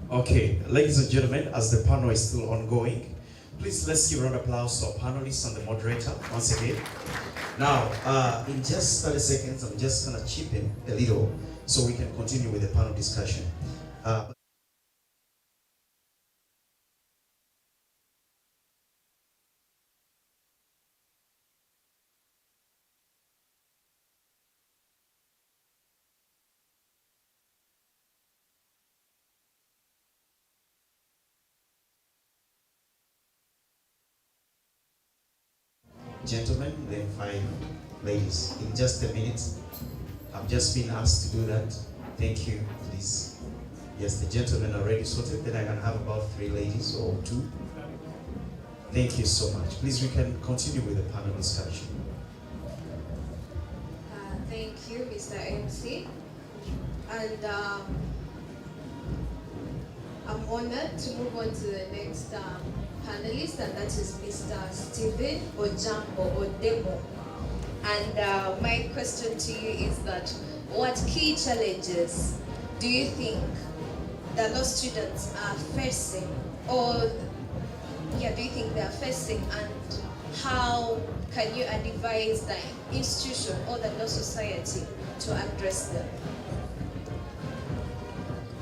Speaker 8: okay, ladies and gentlemen, as the panel is still ongoing, please let's give a round of applause to our panelists and the moderator once again. Now, in just 30 seconds, I'm just going to chip in a little so we can continue with the panel discussion. Gentlemen, then 5 ladies. In just a minute, I've just been asked to do that. Thank you, please. Yes, the gentlemen are already sorted. Then I can have about 3 ladies or 2. Thank you so much. Please, we can continue with the panel discussion.
Speaker 3: thank you, Mr. MC. And I'm honored to move on to the next panelist, and that is Mr. Stephen Odemo. And my question to you is that what key challenges do you think the law students are facing, or do you think they are facing, and how can you advise the institution or the law society to address them?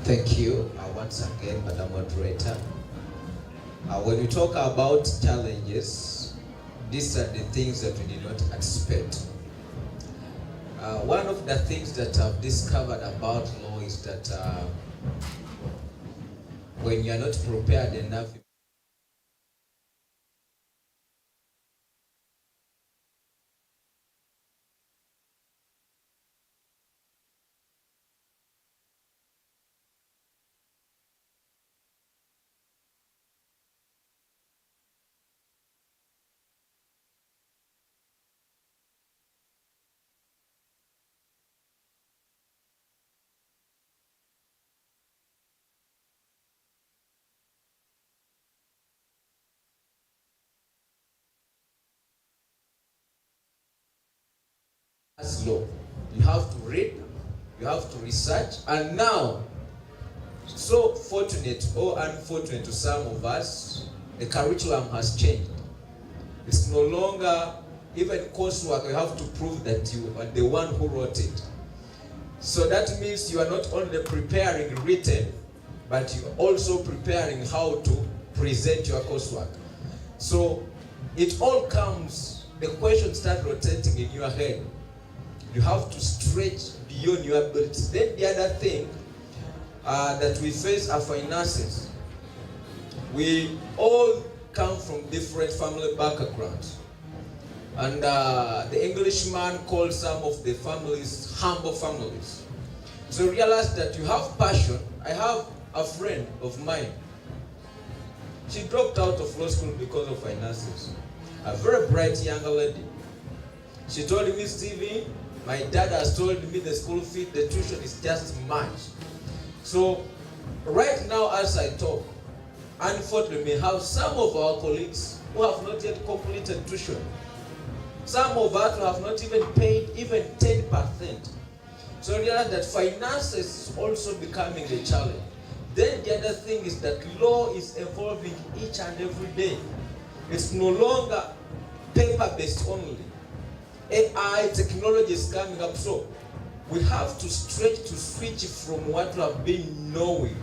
Speaker 5: Thank you once again, Madam Moderator. When we talk about challenges, these are the things that we did not expect. One of the things that I've discovered about law is that when you are not prepared enough, As law, you have to read, you have to research, and now, so fortunate or unfortunate to some of us, the curriculum has changed. It's no longer even coursework. You have to prove that you are the one who wrote it. So that means you are not only preparing written, but you are also preparing how to present your coursework. So it all comes, the questions start rotating in your head. You have to stretch beyond your abilities. Then the other thing that we face are finances. We all come from different family backgrounds. And the Englishman calls some of the families humble families. So realize that you have passion. I have a friend of mine. She dropped out of law school because of finances. A very bright young lady. She told me, Stevie, my dad has told me the school fee, the tuition is just much. So right now as I talk, unfortunately we have some of our colleagues who have not yet completed tuition. Some of us who have not even paid even 10%. So realize that finances is also becoming a challenge. Then the other thing is that law is evolving each and every day. It's no longer paper-based only. AI technology is coming up, so we have to stretch to switch from what we have been knowing.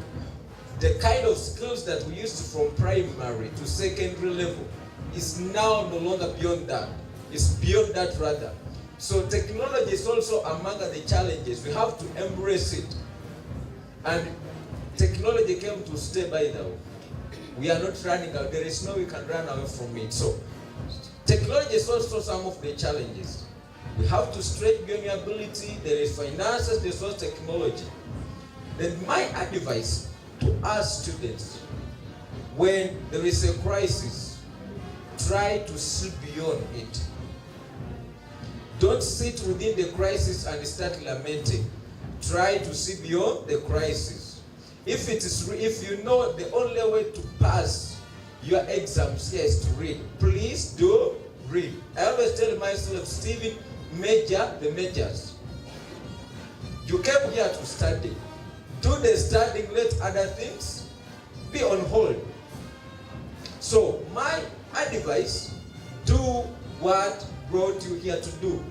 Speaker 5: The kind of skills that we used from primary to secondary level is now no longer beyond that. It's beyond that rather. So technology is also among the challenges. We have to embrace it. And technology came to stay, by the way. We are not running out. There is no way we can run away from it. So technology is also some of the challenges. We have to stretch beyond your ability. There is finances, there's also technology. Then my advice to us students, when there is a crisis, try to see beyond it. Don't sit within the crisis and start lamenting. Try to see beyond the crisis. If you know the only way to pass your exams here is to read, please do read. I always tell myself, Stephen, major the majors. You came here to study. Do the studying, let other things be on hold. So my advice, do what brought you here to do.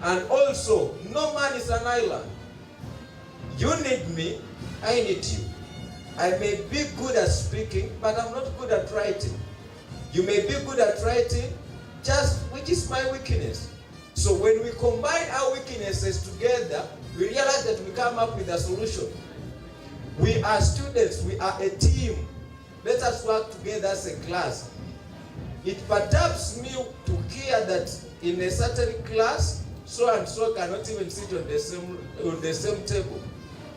Speaker 5: And also, no man is an island. You need me, I need you. I may be good at speaking, but I'm not good at writing. You may be good at writing, just which is my weakness. So when we combine our weaknesses together, we realize that we come up with a solution. We are students, we are a team. Let us work together as a class. It perturbs me to hear that in a certain class, so and so cannot even sit on the same table.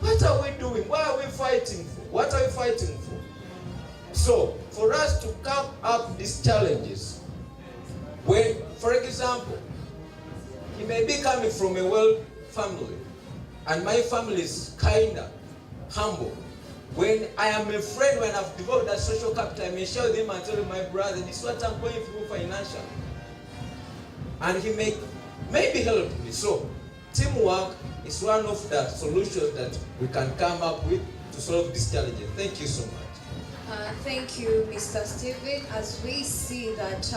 Speaker 5: What are we doing? Why are we fighting for? What are we fighting for? So, for us to come up with these challenges, when, for example, he may be coming from a well family, and my family is kinda humble. When I am a friend, when I've developed that social capital, I may share with him and tell him, my brother, this is what I'm going through financially. And he may maybe help me. So, teamwork is one of the solutions that we can come up with to solve these challenges. Thank you so much.
Speaker 3: Thank you, Mr. Stephen. As we see that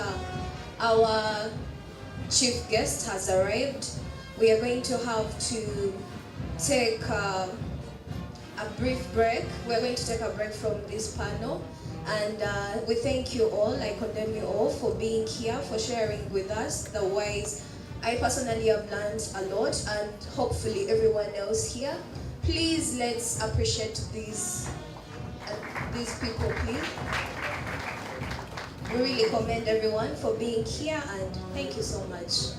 Speaker 3: our chief guest has arrived, we are going to have to take a brief break. We're going to take a break from this panel. And we thank you all, I condemn you all for being here, for sharing with us the ways. I personally have learned a lot, and hopefully everyone else here. Please let's appreciate these people, please. We really commend everyone for being here, and thank you so much.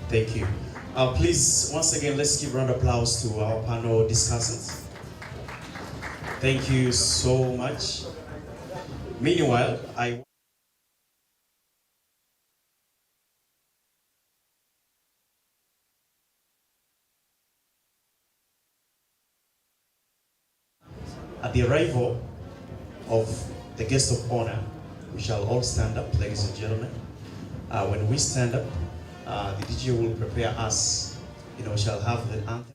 Speaker 8: Thank you. Please, once again, let's give a round of applause to our panel discussants. Thank you so much. Meanwhile, I At the arrival of the guest of honor, we shall all stand up, ladies and gentlemen. When we stand up, the DJ will prepare us. We shall have the anthem.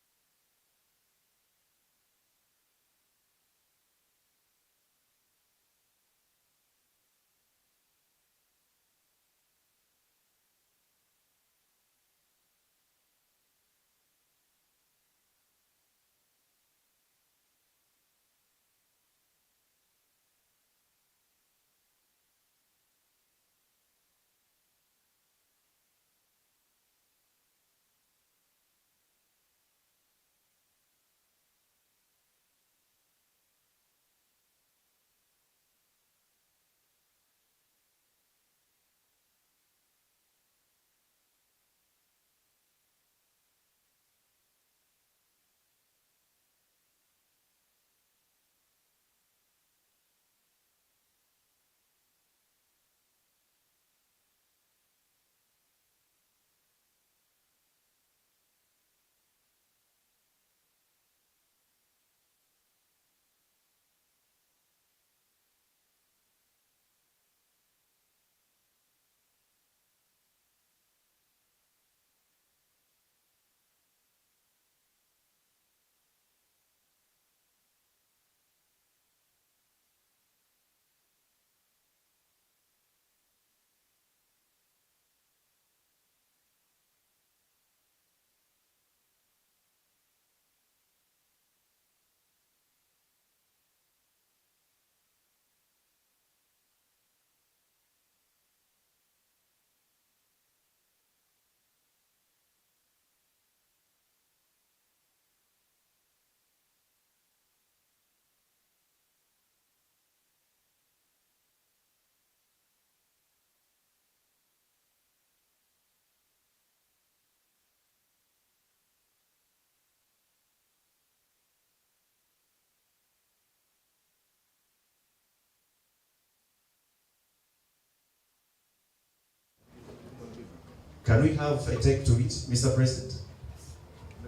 Speaker 8: Can we have a take to it, Mr. President?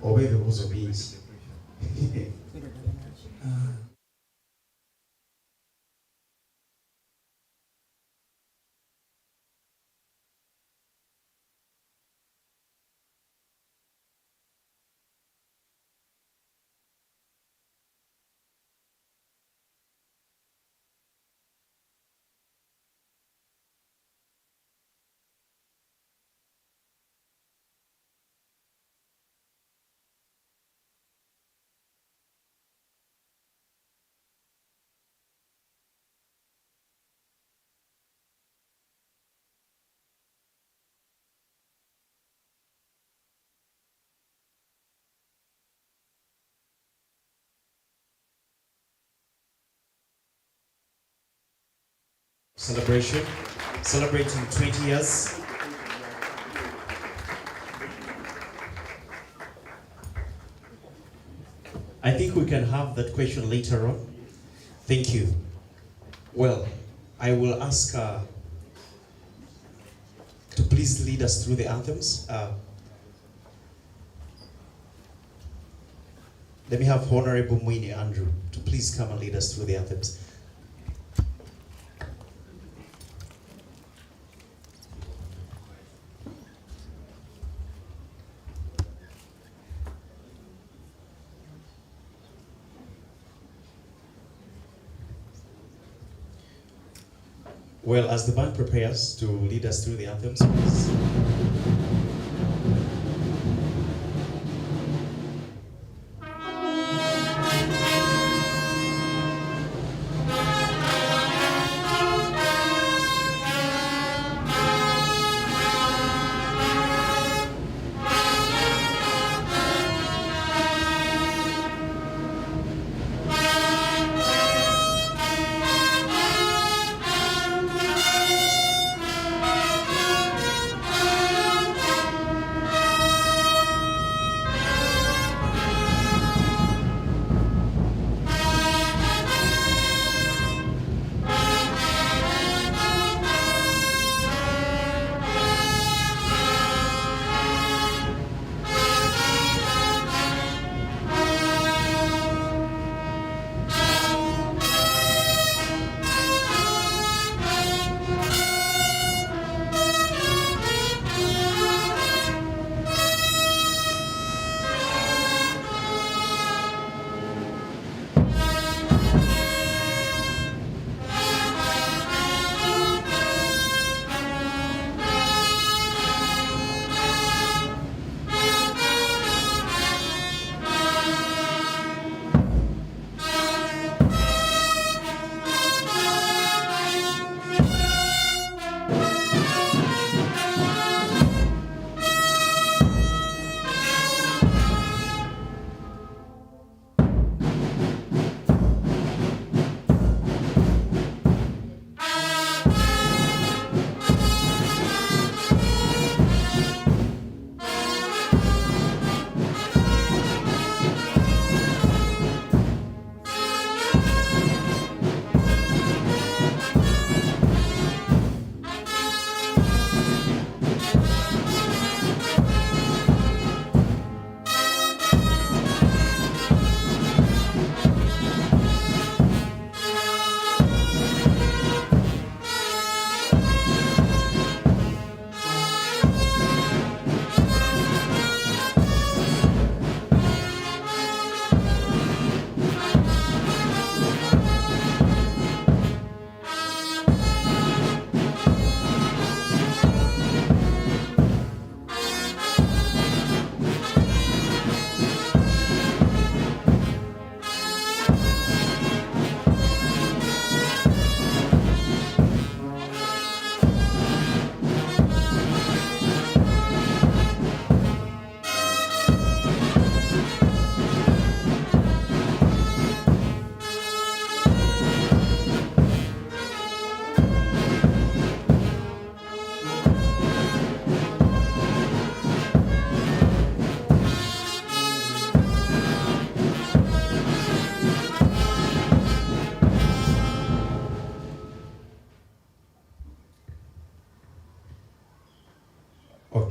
Speaker 8: Obey the rules of beings. Celebration, celebrating 20 years. I think we can have that question later on. Thank you. Well, I will ask to please lead us through the anthems. Let me have Honorable Mwini Andrew to please come and lead us through the anthems. Well, as the band prepares to lead us through the anthems, please.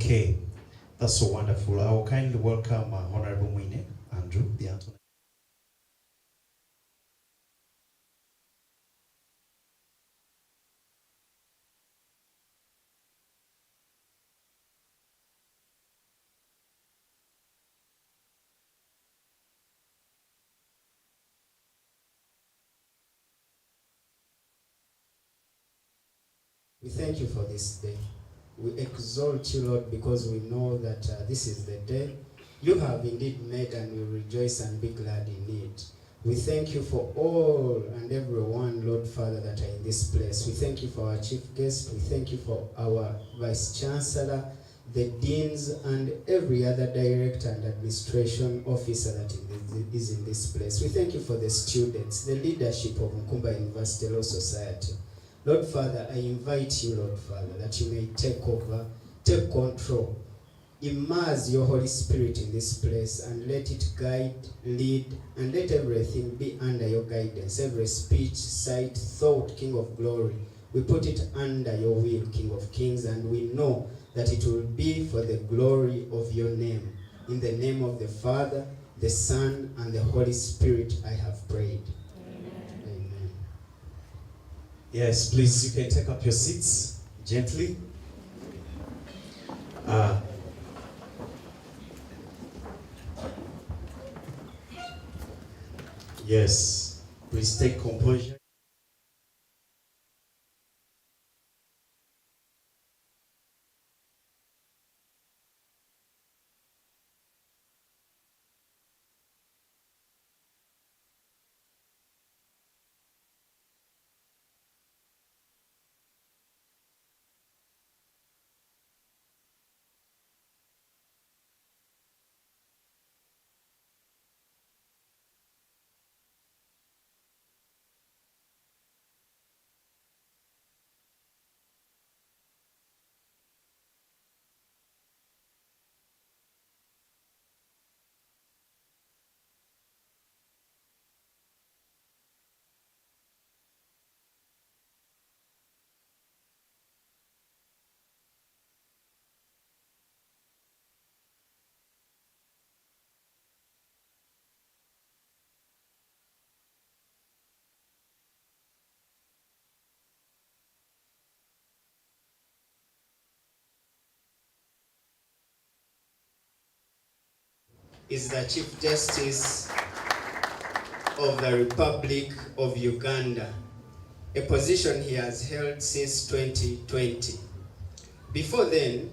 Speaker 8: Okay, that's so wonderful. I will kindly welcome Honorable Mwine Andrew, the Anton.
Speaker 1: We thank you for this day. We exalt you, Lord, because we know that this is the day you have indeed made, and we rejoice and be glad in it. We thank you for all and everyone, Lord Father, that are in this place. We thank you for our chief guest. We thank you for our vice chancellor, the deans, and every other director and administration officer that is in this place. We thank you for the students, the leadership of Nkumba University Law Society. Lord Father, I invite you, Lord Father, that you may take over, take control, immerse your Holy Spirit in this place and let it guide, lead, and let everything be under your guidance. Every speech, sight, thought, King of glory, we put it under your will, King of kings, and we know that it will be for the glory of your name. In the name of the Father, the Son, and the Holy Spirit, I have prayed. Amen.
Speaker 8: Yes, please, you can take up your seats gently. Yes, please take composure.
Speaker 1: Is the Chief Justice of the Republic of Uganda, a position he has held since 2020. Before then,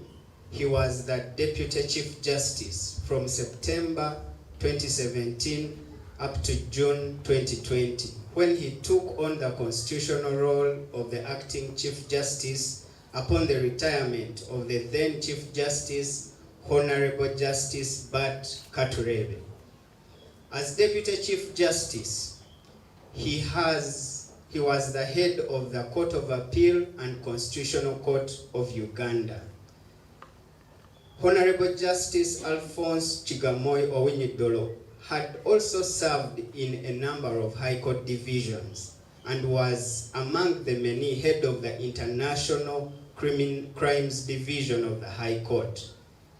Speaker 1: he was the Deputy Chief Justice from September 2017 up to June 2020, when he took on the constitutional role of the Acting Chief Justice upon the retirement of the then Chief Justice, Honorable Justice Bart Katurebe. As Deputy Chief Justice, he was the head of the Court of Appeal and Constitutional Court of Uganda. Honorable Justice Alphonse Chigamoy Owinyidolo had also served in a number of High Court divisions and was among the many head of the International Crimes Division of the High Court.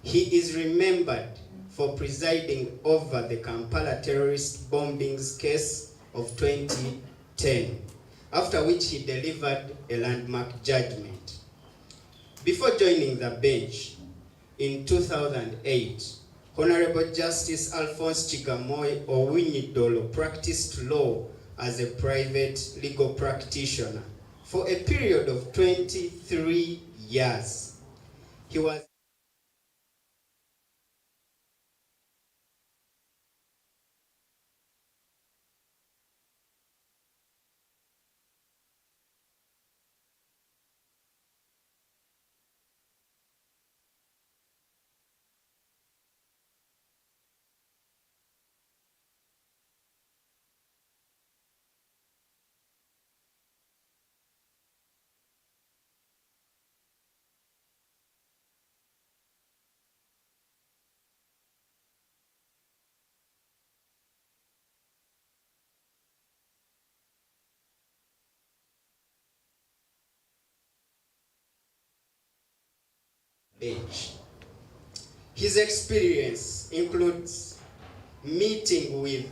Speaker 1: He is remembered for presiding over the Kampala terrorist bombings case of 2010, after which he delivered a landmark judgment. Before joining the bench in 2008, Honorable Justice Alphonse Chigamoy Owinyidolo practiced law as a private legal practitioner for a period of 23 years. He was bench. His experience includes meeting with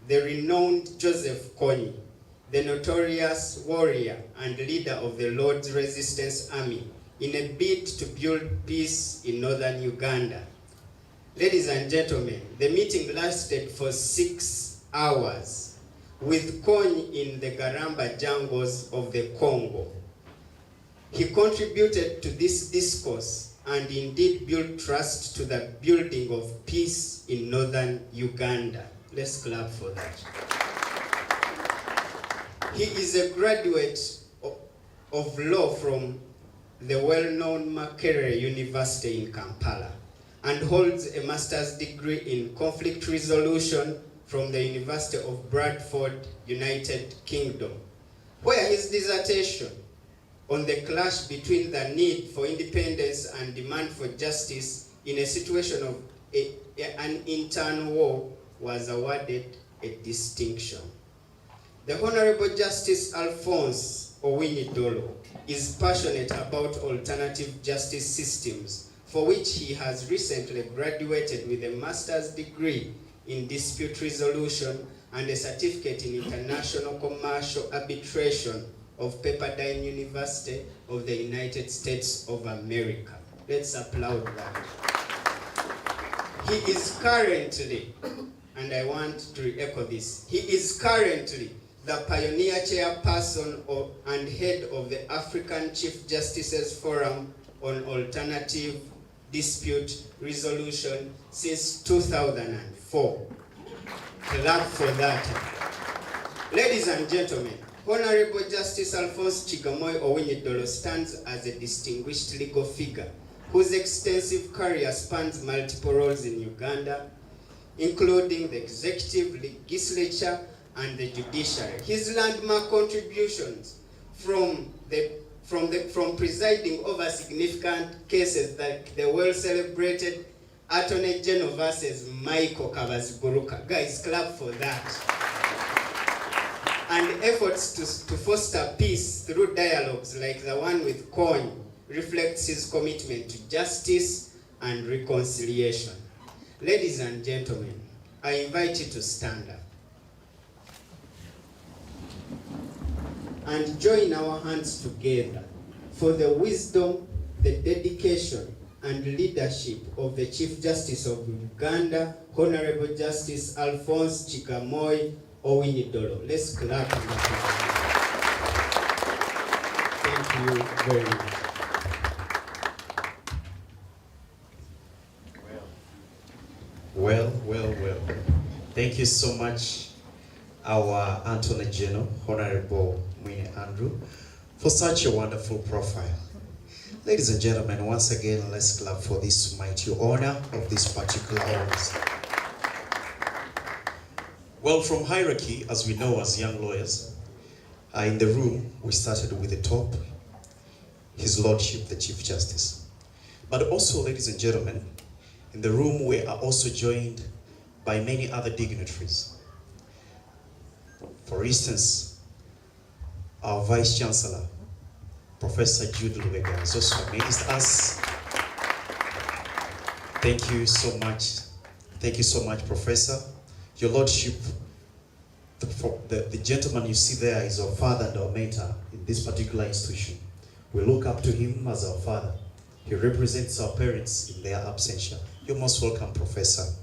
Speaker 1: the renowned Joseph Kony, the notorious warrior and leader of the Lord's Resistance Army, in a bid to build peace in northern Uganda. Ladies and gentlemen, the meeting lasted for 6 hours with Kony in the Garamba jungles of the Congo. He contributed to this discourse and indeed built trust to the building of peace in northern Uganda. Let's clap for that. He is a graduate of law from the well-known Makerere University in Kampala and holds a master's degree in conflict resolution from the University of Bradford, United Kingdom, where his dissertation on the clash between the need for independence and demand for justice in a situation of an internal war was awarded a distinction. The Honorable Justice Alphonse Owiny-Dollo is passionate about alternative justice systems, for which he has recently graduated with a master's degree in dispute resolution and a certificate in international commercial arbitration of Pepperdine University of the United States of America. Let's applaud that. He is currently, and I want to echo this, he is currently the pioneer chairperson and head of the African Chief Justices Forum on Alternative Dispute Resolution since 2004. Clap for that. Ladies and gentlemen, Honorable Justice Alphonse Chigamoy Owiny-Dollo stands as a distinguished legal figure whose extensive career spans multiple roles in Uganda, including the executive, legislature, and the judiciary. His landmark contributions from presiding over significant cases like the well-celebrated Attorney General versus Michael Kabaziguruka. Guys, clap for that. And efforts to foster peace through dialogues like the one with Kony reflects his commitment to justice and reconciliation. Ladies and gentlemen, I invite you to stand up and join our hands together for the wisdom, the dedication, and leadership of the Chief Justice of Uganda, Honorable Justice Alphonse Chigamoy Owiny-Dollo. Let's clap. Thank you very much.
Speaker 8: Well. Thank you so much, our Attorney General, Honorable Mwine Andrew, for such a wonderful profile. Ladies and gentlemen, once again, let's clap for this mighty honor of this particular office. Well, from hierarchy, as we know as young lawyers, in the room, we started with the top, His Lordship, the Chief Justice. But also, ladies and gentlemen, in the room, we are also joined by many other dignitaries. For instance, our Vice Chancellor, Professor Jude Lubega, is also amazed us. Thank you so much. Thank you so much, Professor. Your Lordship, the gentleman you see there is our father and our mentor in this particular institution. We look up to him as our father. He represents our parents in their absentia. You're most welcome, Professor.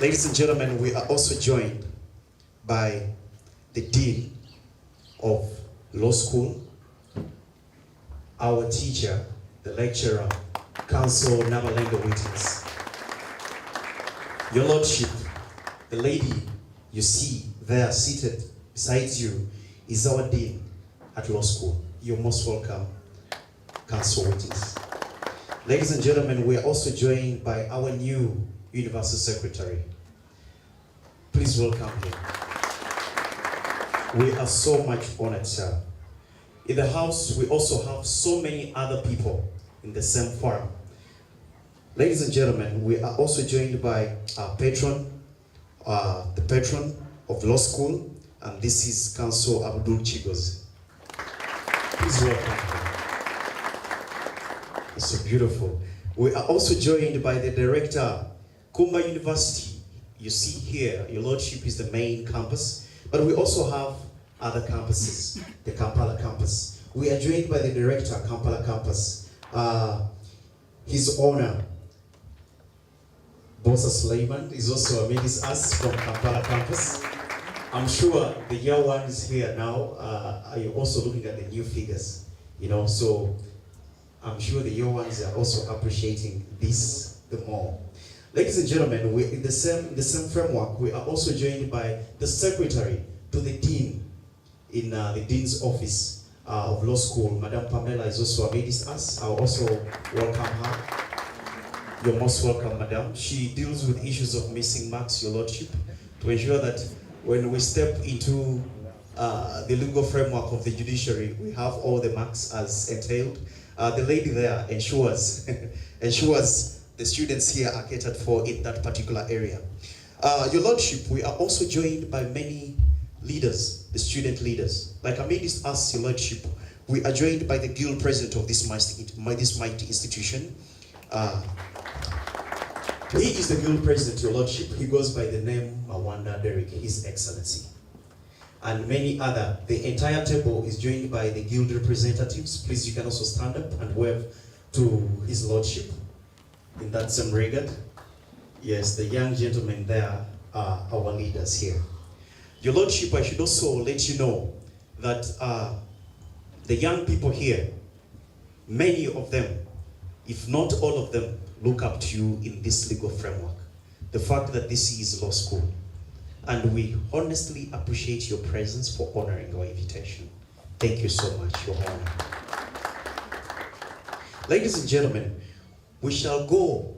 Speaker 8: Ladies and gentlemen, we are also joined by the Dean of Law School, our teacher, the lecturer, Counsel Namalenga Witness. Your Lordship, the lady you see there seated beside you is our Dean at Law School. You're most welcome, Counsel Witness. Ladies and gentlemen, we are also joined by our new Universal Secretary. Please welcome him. We are so much honored, sir. In the house, we also have so many other people in the same forum. Ladies and gentlemen, we are also joined by our patron, the patron of the law school, and this is Counsel Abdul Chigozi. Please welcome him. It's so beautiful. We are also joined by the director, Nkumba University. You see here, your lordship is the main campus, but we also have other campuses, the Kampala campus. We are joined by the director, Kampala campus, His Honor, Bosa Suleiman is also amidst us from Kampala campus. I'm sure the year ones here now are also looking at the new figures, you know, so I'm sure the year ones are also appreciating this the more. Ladies and gentlemen, we're in the same framework. We are also joined by the secretary to the dean in the dean's office of law school. Madam Pamela is also amidst us. I'll also welcome her. You're most welcome, madam. She deals with issues of missing marks, your lordship, to ensure that when we step into the legal framework of the judiciary, we have all the marks as entailed. The lady there ensures the students here are catered for in that particular area. Your lordship, we are also joined by many leaders, the student leaders. Like amidst us, your lordship, we are joined by the guild president of this mighty institution. He is the guild president, your lordship. He goes by the name Mawanda Derek, His Excellency. And many other. The entire table is joined by the guild representatives. Please, you can also stand up and wave to His Lordship in that same regard. Yes, the young gentlemen there are our leaders here. Your Lordship, I should also let you know that the young people here, many of them, if not all of them, look up to you in this legal framework. The fact that this is law school. And we honestly appreciate your presence for honoring our invitation. Thank you so much, Your Honor. Ladies and gentlemen, we shall go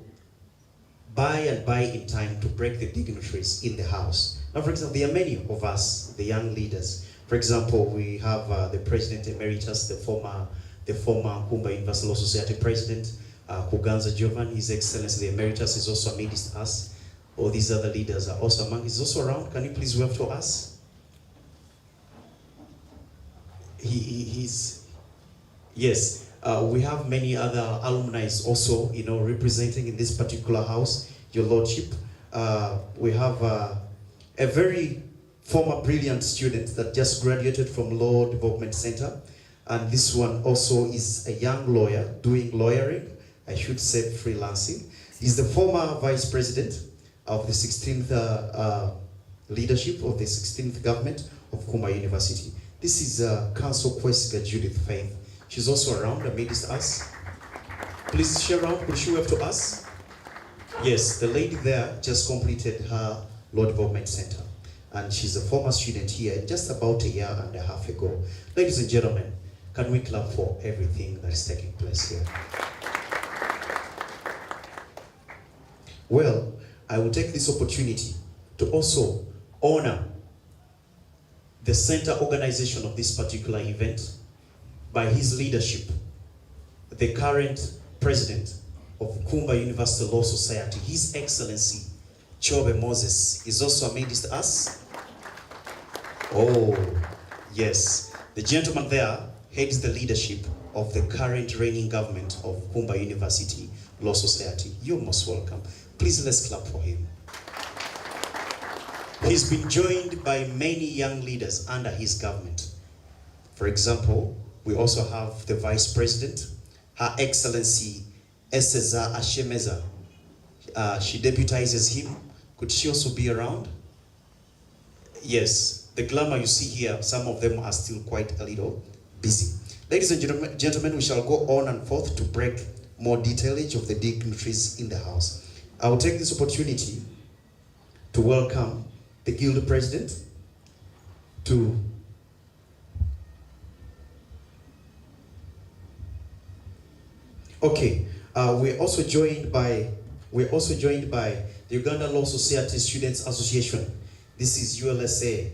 Speaker 8: by and by in time to break the dignitaries in the house. Now, for example, there are many of us, the young leaders. For example, we have the President Emeritus, the former Nkumba University Law Society President, Kuganza Jovan, His Excellency the Emeritus is also amidst us. All these other leaders are also among. He's also around. Can you please wave to us? He's yes. We have many other alumni also, you know, representing in this particular house, Your Lordship. We have a very former brilliant student that just graduated from Law Development Center, and this one also is a young lawyer doing lawyering. I should say freelancing. He's the former vice president of the 16th leadership of the 16th government of Nkumba University. This is Council Kwesiga Judith Faith. She's also around amidst us. Please share around, could she wave to us? Yes, the lady there just completed her Law Development Center. And she's a former student here just about a year and a half ago. Ladies and gentlemen, can we clap for everything that is taking place here? Well, I will take this opportunity to also honor the center organization of this particular event by his leadership. The current president of Nkumba University Law Society, His Excellency Chobe Moses, is also amidst us. Oh, yes. The gentleman there heads the leadership of the current reigning government of Nkumba University Law Society. You're most welcome. Please, let's clap for him. He's been joined by many young leaders under his government. For example, we also have the Vice President, Her Excellency Eseza Ashemeza. She deputizes him. Could she also be around? Yes, the glamour you see here, some of them are still quite a little busy. Ladies and gentlemen, we shall go on and forth to break more detailage of the dignitaries in the house. I will take this opportunity to welcome the Guild President to we're also joined by the Uganda Law Society Students Association. This is ULSA.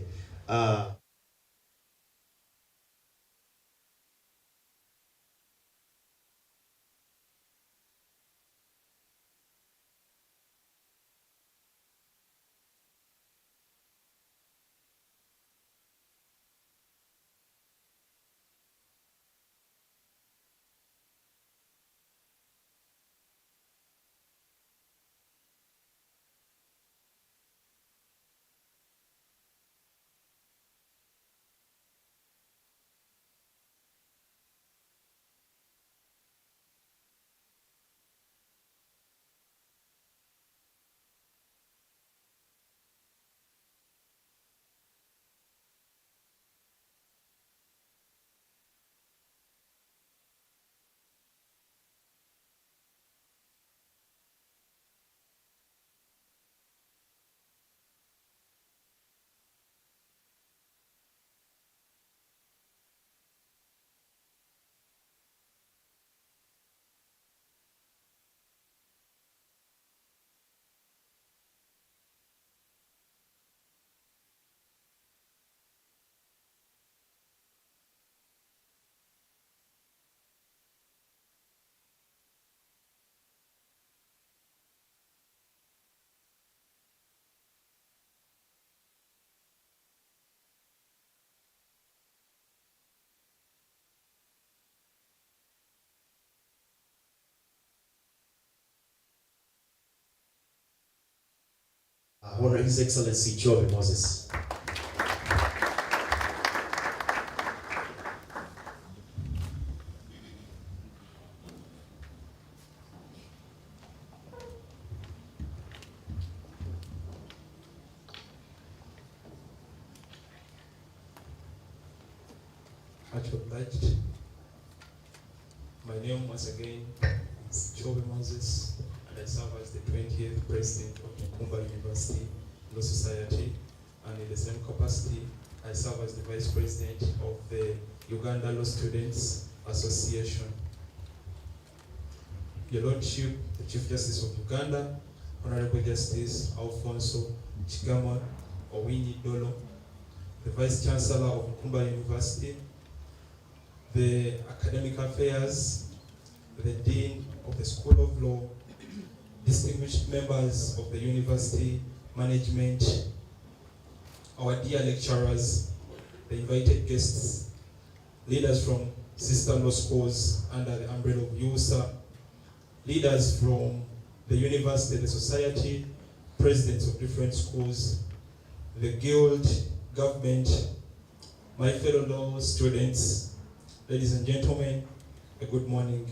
Speaker 8: Honor His Excellency Joel Moses.
Speaker 2: Much obliged. My name once again is Joel Moses, and I serve as the 20th President of Nkumba University Law Society, and in the same capacity, I serve as the Vice President of the Uganda Law Students Association. Your Lordship, the Chief Justice of Uganda, Honorable Justice Alfonso Chigama Owini Dolo, the Vice Chancellor of Nkumba University, the Academic Affairs, the Dean of the School of Law, distinguished members of the university management, our dear lecturers, the invited guests, leaders from sister law schools under the umbrella of USA, leaders from the university, the society, presidents of different schools, the guild, government, my fellow law students, ladies and gentlemen, a good morning.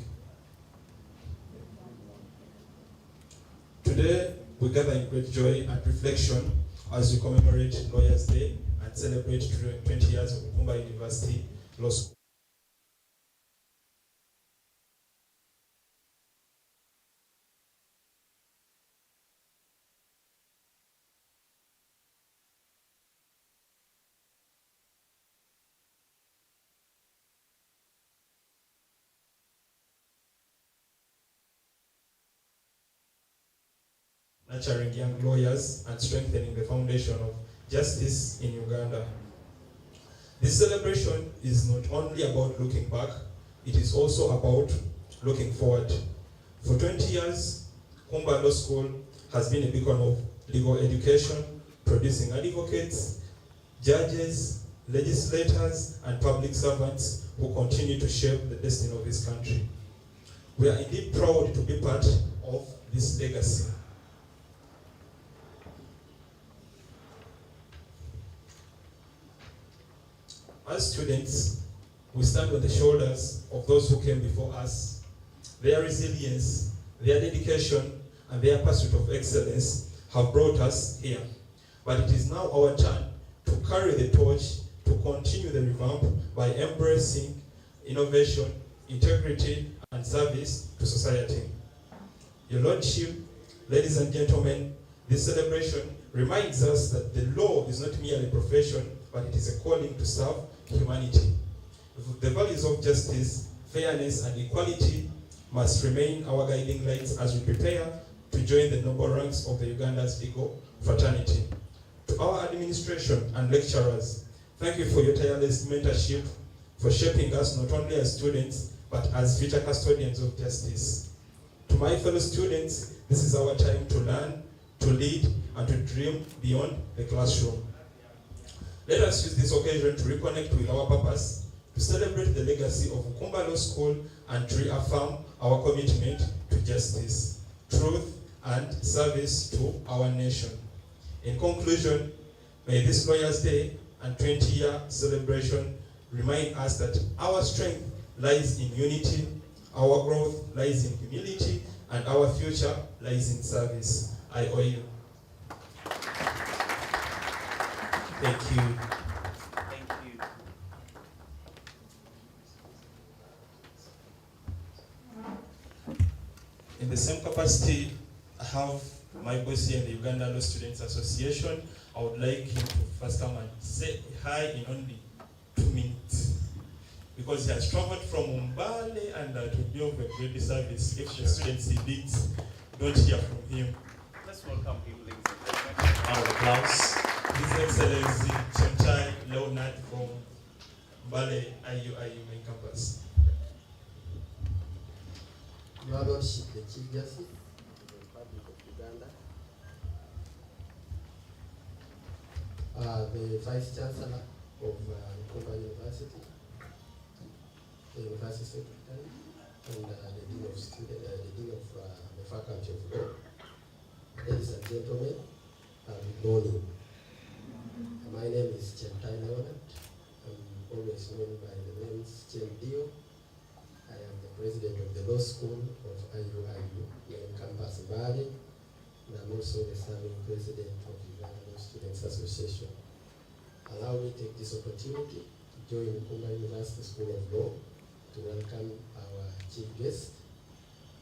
Speaker 2: Today, we gather in great joy and reflection as we commemorate Lawyers' Day and celebrate 20 years of Nkumba University Law School. Nurturing young lawyers and strengthening the foundation of justice in Uganda. This celebration is not only about looking back, it is also about looking forward. For 20 years, Nkumba Law School has been a beacon of legal education, producing advocates, judges, legislators, and public servants who continue to shape the destiny of this country. We are indeed proud to be part of this legacy. As students, we stand on the shoulders of those who came before us. Their resilience, their dedication, and their pursuit of excellence have brought us here. But it is now our turn to carry the torch, to continue the revamp by embracing innovation, integrity, and service to society. Your Lordship, ladies and gentlemen, this celebration reminds us that the law is not merely a profession, but it is a calling to serve humanity. The values of justice, fairness, and equality must remain our guiding lights as we prepare to join the noble ranks of the Uganda's legal fraternity. To our administration and lecturers, thank you for your tireless mentorship, for shaping us not only as students, but as future custodians of justice. To my fellow students, this is our time to learn, to lead, and to dream beyond the classroom. Let us use this occasion to reconnect with our purpose, to celebrate the legacy of Nkumba Law School, and to reaffirm our commitment to justice, truth, and service to our nation. In conclusion, may this Lawyers' Day and 20-year celebration remind us that our strength lies in unity, our growth lies in humility, and our future lies in service. I owe you.
Speaker 8: Thank you. Thank you.
Speaker 2: In the same capacity, I have my boss here in the Uganda Law Students Association. I would like him to first come and say hi in only 2 minutes. Because he has traveled from Umbale and to be of a great service. If the students he leads don't hear from him.
Speaker 8: Let's welcome him, ladies and gentlemen. Round of applause.
Speaker 2: His Excellency Chonchai Leonard from Umbale IU main campus.
Speaker 9: Your Lordship, the Chief Justice of the Republic of Uganda, the Vice Chancellor of Nkumba University, the University Secretary, and the Dean of the Faculty of Law. Ladies and gentlemen, known him. My name is Chentai Leonard. I'm always known by the names Chen Dio. I am the president of the law school of IUIU, main campus Valley, and I'm also the serving president of Uganda Law Students Association. Allow me to take this opportunity to join Nkumba University School of Law to welcome our chief guest,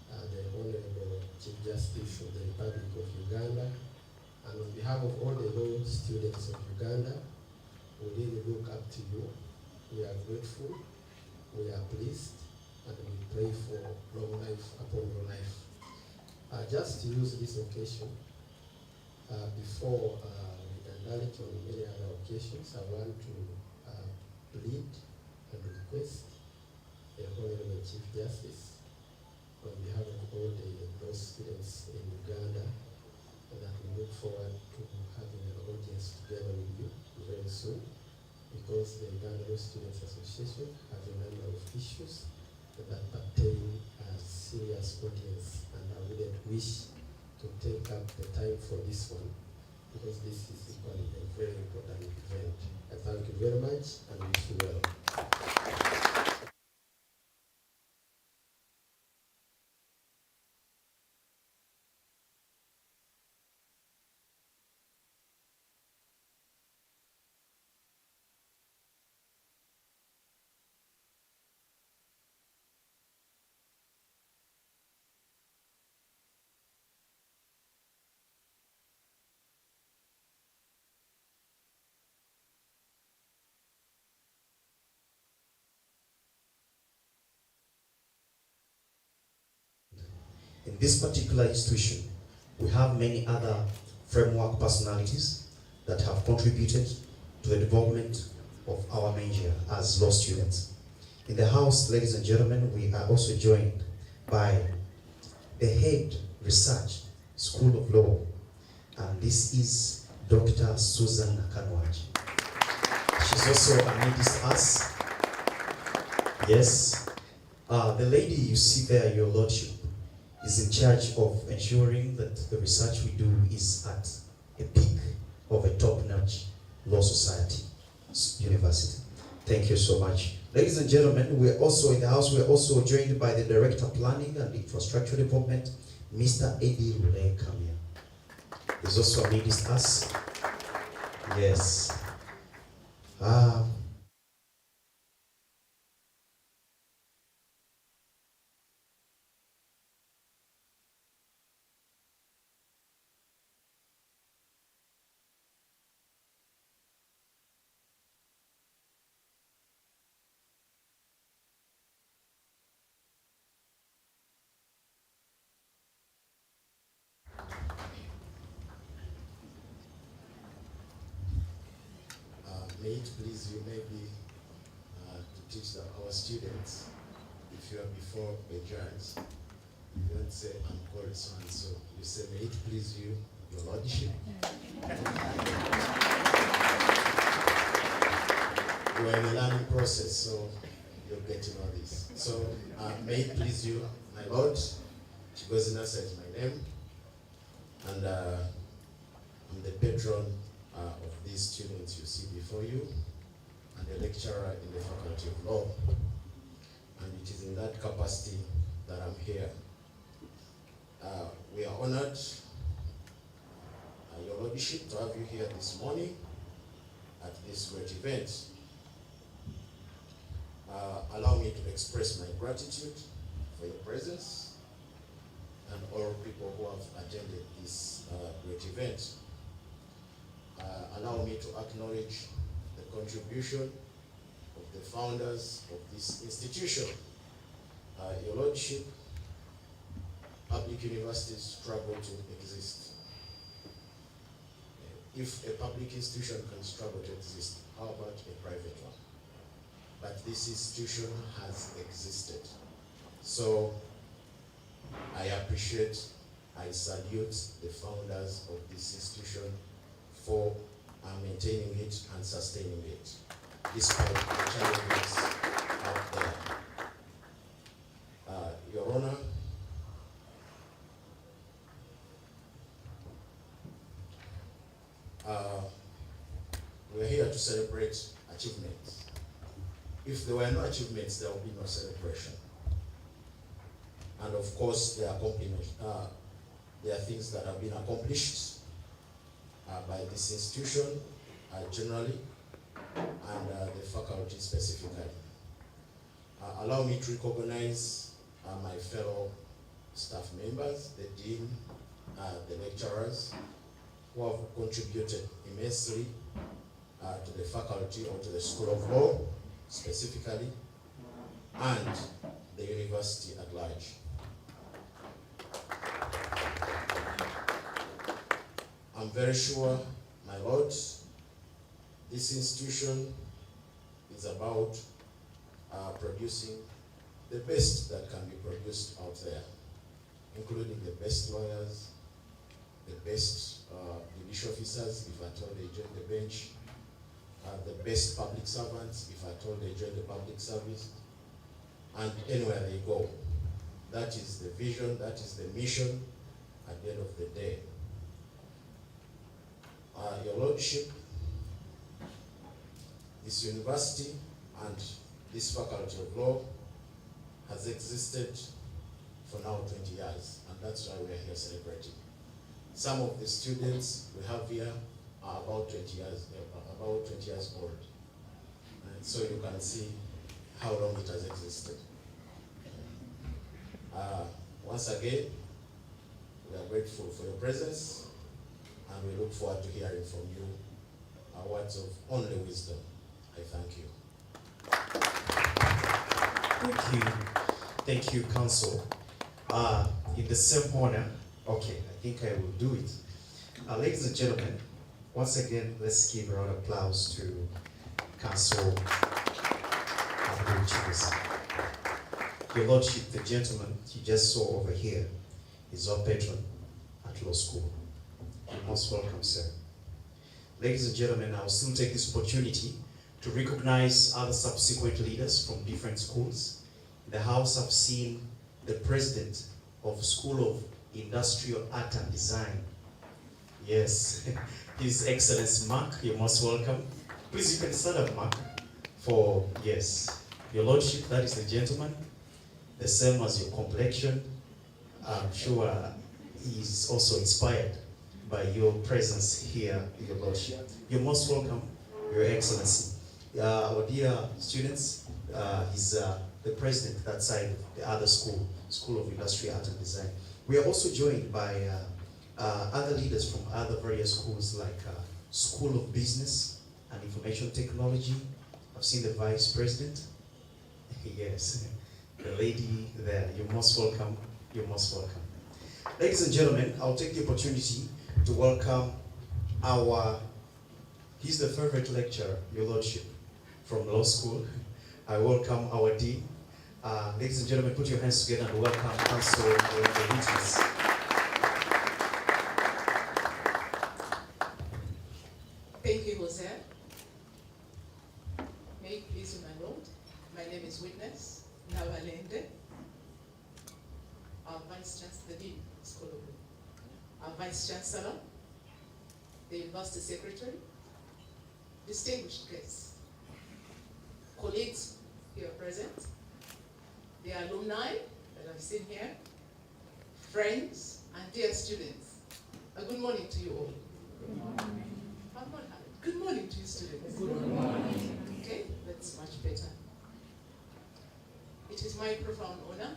Speaker 9: the Honorable Chief Justice of the Republic of Uganda. And on behalf of all the law students of Uganda, we really look up to you. We are grateful, we are pleased, and we pray for long life upon your life. Just to use this occasion, before we can done it on many other occasions, I want to plead and request the Honorable Chief Justice on behalf of all the law students in Uganda that we look forward to having an audience together with you very soon, because the Uganda Law Students Association have a number of issues that pertain a serious audience, and I wouldn't wish to take up the time for this one, because this is equally a very important event. I thank you very much and wish you well.
Speaker 8: In this particular institution, we have many other framework personalities that have contributed to the development of our major as law students. In the house, ladies and gentlemen, we are also joined by the head research School of Law, and this is Dr. Susan Kanwaji. She's also amidst us. Yes. The lady you see there, Your Lordship, is in charge of ensuring that the research we do is at a peak of a top-notch law society university. Thank you so much. Ladies and gentlemen, we're also in the house, we're also joined by the Director of Planning and Infrastructure Development, Mr. Eddie Rule Kamia. He's also amidst us. Yes.
Speaker 9: May it please you maybe to teach our students, if you are before a judge, you don't say, I'm called so and so. You say, may it please you, Your Lordship. You are in a learning process, so you'll get to know this. So, may it please you, my Lord. Chigozina is my name, and I'm the patron of these students you see before you, and a lecturer in the Faculty of Law. And it is in that capacity that I'm here. We are honored, Your Lordship, to have you here this morning at this great event. Allow me to express my gratitude for your presence and all people who have attended this great event. Allow me to acknowledge the contribution of the founders of this institution. Your Lordship, public universities struggle to exist. If a public institution can struggle to exist, how about a private one? But this institution has existed. So I appreciate, I salute the founders of this institution for maintaining it and sustaining it, despite the challenges out there. Your Honor,
Speaker 10: to celebrate achievements. If there were no achievements, there would be no celebration. And of course, there are things that have been accomplished by this institution generally, and the faculty specifically. Allow me to recognize my fellow staff members, the dean, the lecturers, who have contributed immensely to the faculty or to the School of Law specifically, and the university at large. I'm very sure, my Lord, this institution is about producing the best that can be produced out there, including the best lawyers, the best judicial officers, if at all they join the bench, the best public servants, if at all they join the public service, and anywhere they go. That is the vision, that is the mission at the end of the day. Your Lordship, this university and this faculty of law has existed for now 20 years, and that's why we are here celebrating. Some of the students we have here are about 20 years old. And so you can see how long it has existed. Once again, we are grateful for your presence, and we look forward to hearing from you words of only wisdom. I thank you.
Speaker 8: Thank you. Thank you, Council. In the same honor, okay, I think I will do it. Ladies and gentlemen, once again, let's give a round of applause to Council Abdul Chibuza. Your Lordship, the gentleman you just saw over here is our patron at law school. You're most welcome, sir. Ladies and gentlemen, I will still take this opportunity to recognize other subsequent leaders from different schools. In the house, I've seen the president of School of Industrial Art and Design. Yes, His Excellency Mark, you're most welcome. Please, you can stand up, Mark, for, yes, your Lordship, that is the gentleman, the same as your complexion. I'm sure he's also inspired by your presence here, your Lordship. You're most welcome, Your Excellency. Our dear students, he's the president that side, the other school, School of Industrial Art and Design. We are also joined by other leaders from other various schools like School of Business and Information Technology. I've seen the Vice President. Yes, the lady there. You're most welcome. You're most welcome. Ladies and gentlemen, I'll take the opportunity to welcome he's the favorite lecturer, Your Lordship, from law school. I welcome our dean. Ladies and gentlemen, put your hands together and welcome Council Regents.
Speaker 11: Thank you, Jose. May it please you, my Lord. My name is Witness Navalende. Our Vice Chancellor, the Dean, School of Law. Our Vice Chancellor, the University Secretary, distinguished guests, colleagues here present, the alumni that I've seen here, friends, and dear students. A good morning to you all. Good morning. I'm not happy. Good morning to you, students. Good morning. Okay, that's much better. It is my profound honor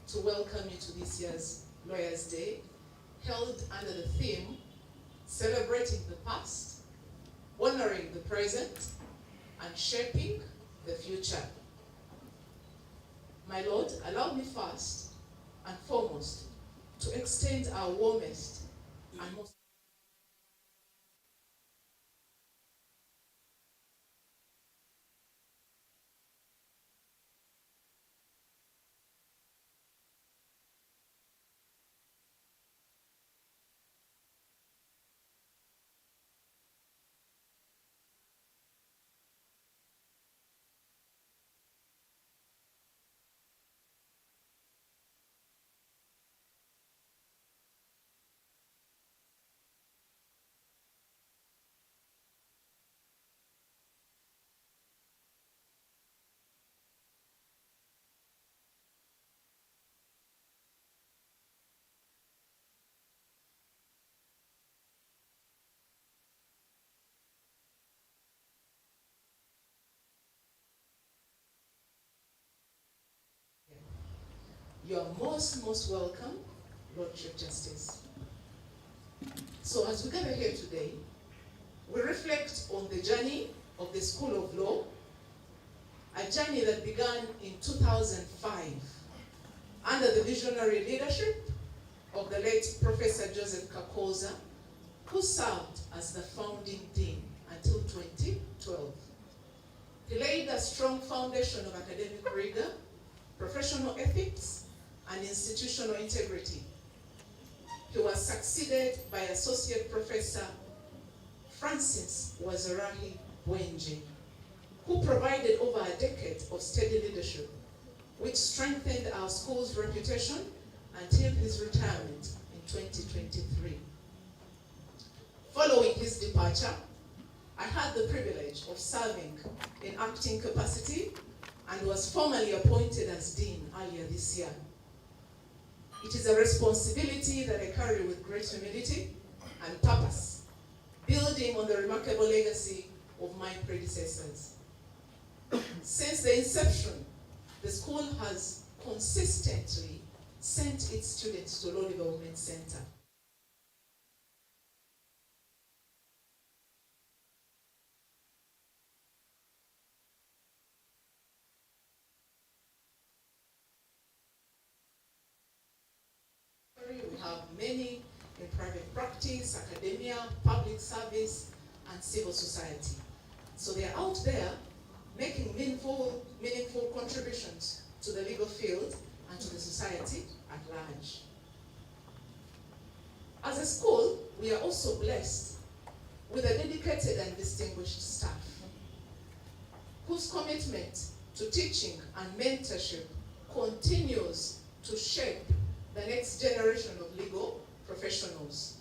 Speaker 11: to welcome you to this year's Lawyers' Day, held under the theme, Celebrating the Past, Honoring the Present, and Shaping the Future. My Lord, allow me first and foremost to extend our warmest and most You are most welcome, Lord Chief Justice. So as we gather here today, we reflect on the journey of the School of Law, a journey that began in 2005 under the visionary leadership of the late Professor Joseph Kakoza, who served as the founding dean until 2012. He laid a strong foundation of academic rigor, professional ethics, and institutional integrity. He was succeeded by Associate Professor Francis Wazarahi Bwenje, who provided over a decade of steady leadership, which strengthened our school's reputation until his retirement in 2023. Following his departure, I had the privilege of serving in acting capacity and was formally appointed as dean earlier this year. It is a responsibility that I carry with great humility and purpose, building on the remarkable legacy of my predecessors. Since the inception, the school has consistently sent its students to Law Development Center. We have many in private practice, academia, public service, and civil society. So they are out there making meaningful contributions to the legal field and to the society at large. As a school, we are also blessed with a dedicated and distinguished staff whose commitment to teaching and mentorship continues to shape the next generation of legal professionals.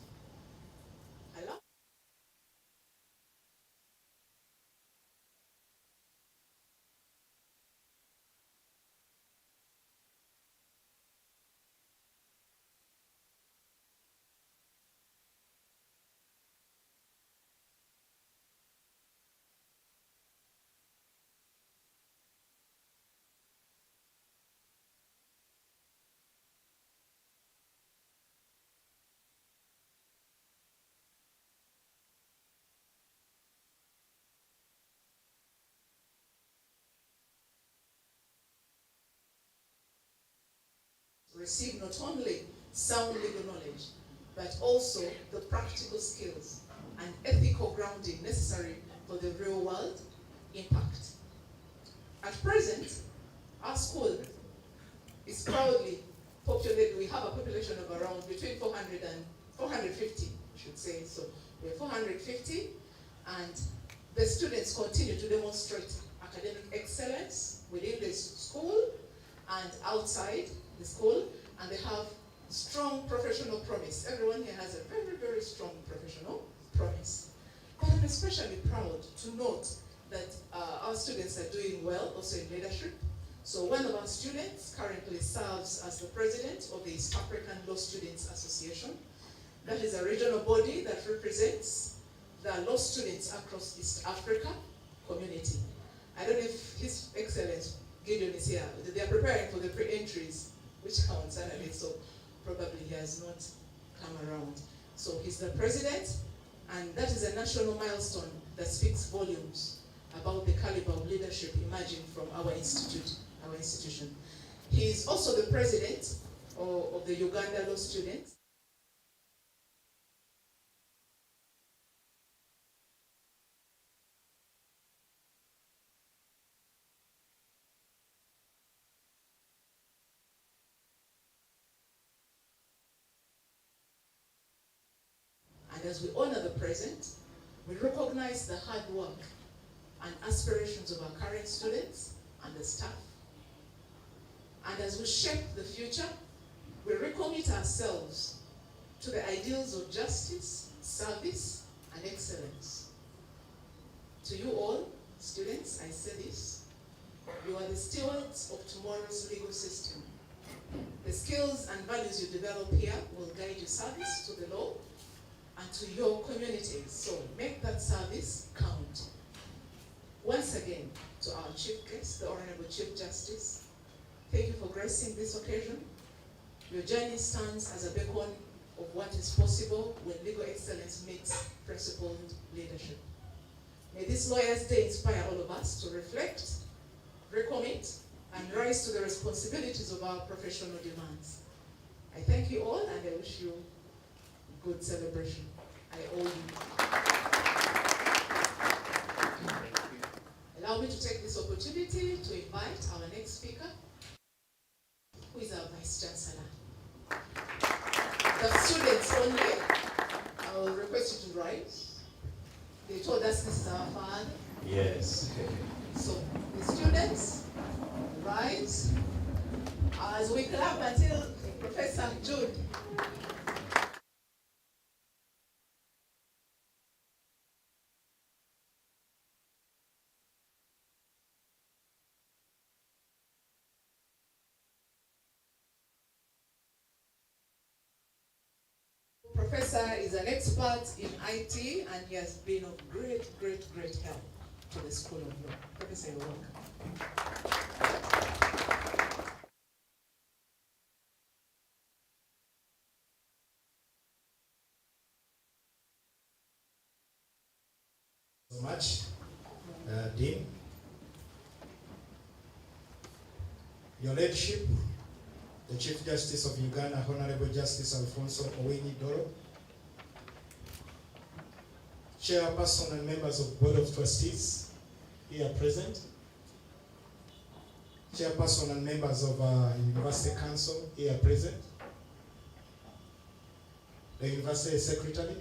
Speaker 11: Receive not only sound legal knowledge, but also the practical skills and ethical grounding necessary for the real world impact. At present, our school is proudly populated. We have a population of around between 400 and 450, I should say. So we're 450, and the students continue to demonstrate academic excellence within the school and outside the school, and they have strong professional promise. Everyone here has a very strong professional promise. But I'm especially proud to note that our students are doing well also in leadership. So one of our students currently serves as the president of the East African Law Students Association. That is a regional body that represents the law students across East Africa community. I don't know if His Excellency Gideon is here. They are preparing for the pre-entries, which are on Saturday, so probably he has not come around. So he's the president, and that is a national milestone that speaks volumes about the caliber of leadership emerging from our institution. He is also the president of the Uganda Law Students. And as we honor the present, we recognize the hard work and aspirations of our current students and the staff. And as we shape the future, we recommit ourselves to the ideals of justice, service, and excellence. To you all, students, I say this: you are the stewards of tomorrow's legal system. The skills and values you develop here will guide your service to the law and to your communities. So make that service count. Once again, to our chief guest, the Honorable Chief Justice, thank you for gracing this occasion. Your journey stands as a beacon of what is possible when legal excellence meets principled leadership. May this Lawyers' Day inspire all of us to reflect, recommit, and rise to the responsibilities of our professional demands. I thank you all and I wish you good celebration. I owe you. Allow me to take this opportunity to invite our next speaker, who is our Vice Chancellor. The students only, I will request you to rise. They told us this is our father.
Speaker 8: Yes.
Speaker 11: So the students rise as we clap until Professor Jude. Professor is an expert in IT and he has been of great help to the School of Law. Professor, you're welcome.
Speaker 10: So much, Dean. Your Lordship, the Chief Justice of Uganda, Honorable Justice Alfonso Owini Doro, Chairperson and members of Board of Trustees here present, Chairperson and members of University Council here present, the University Secretary,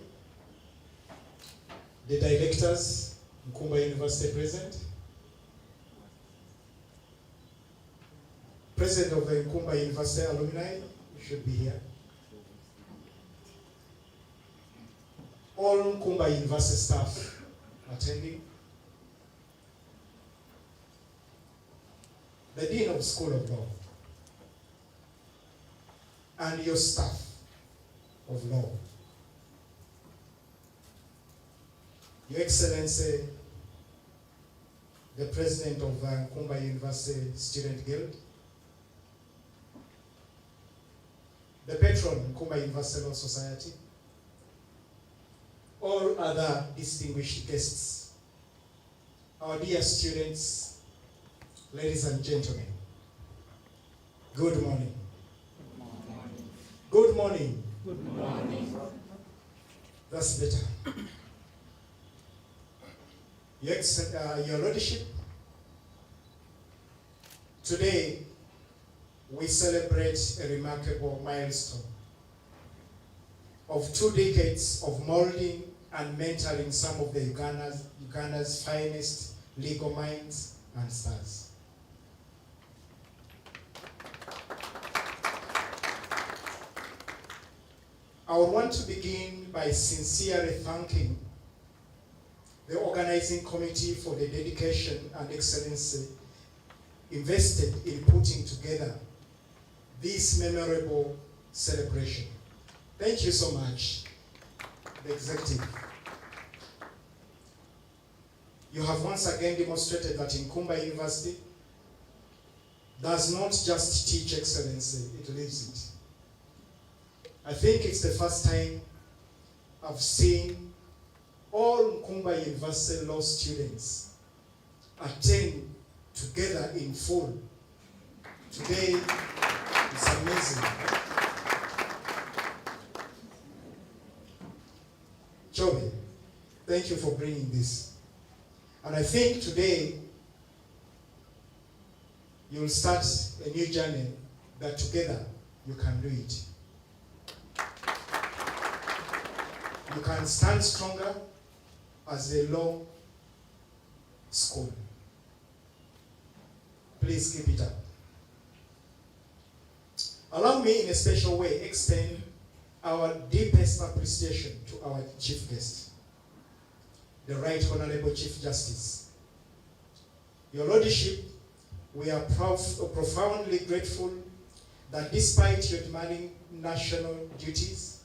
Speaker 10: the directors, Nkumba University present, President of the Nkumba University Alumni, you should be here. All Nkumba University staff attending. The Dean of School of Law. And your staff of law. Your Excellency, the President of Nkumba University Student Guild, the patron, Nkumba University Law Society, all other distinguished guests, our dear students, ladies and gentlemen, good morning. Good morning. Good morning. That's better. Your Lordship, today we celebrate a remarkable milestone of 2 decades of molding and mentoring some of the Uganda's finest legal minds and stars. I would want to begin by sincerely thanking the organizing committee for the dedication and excellence invested in putting together this memorable celebration. Thank you so much, the executive. You have once again demonstrated that Nkumba University does not just teach excellency, it lives it. I think it's the first time I've seen all Nkumba University law students attend together in full. Today, it's amazing. Joey, thank you for bringing this. And I think today, you'll start a new journey that together you can do it. You can stand stronger as a law school. Please keep it up. Allow me in a special way extend our deepest appreciation to our chief guest, the Right Honorable Chief Justice. Your Lordship, we are profoundly grateful that despite your demanding national duties,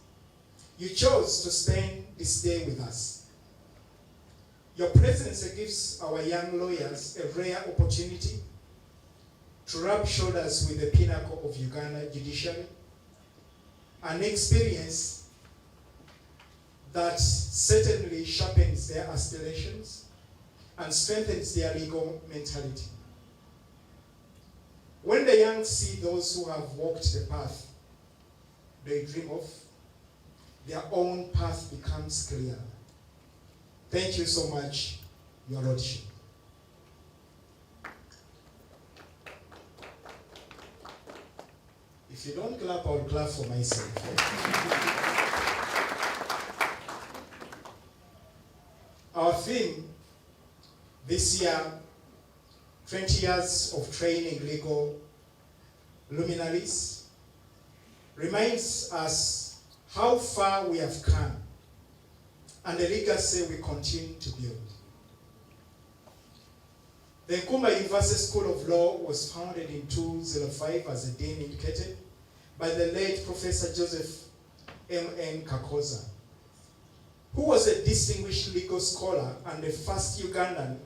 Speaker 10: you chose to spend this day with us. Your presence gives our young lawyers a rare opportunity to rub shoulders with the pinnacle of Uganda judiciary
Speaker 12: an experience that certainly sharpens their aspirations and strengthens their legal mentality. When the young see those who have walked the path they dream of, their own path becomes clear. Thank you so much, Your Lordship. If you don't clap, I'll clap for myself. Our theme this year, 20 years of training legal luminaries, reminds us how far we have come and the legacy we continue to build. The Nkumba University School of Law was founded in 2005, as the Dean indicated, by the late Professor Joseph M.N. Kakoza, who was a distinguished legal scholar and the first Ugandan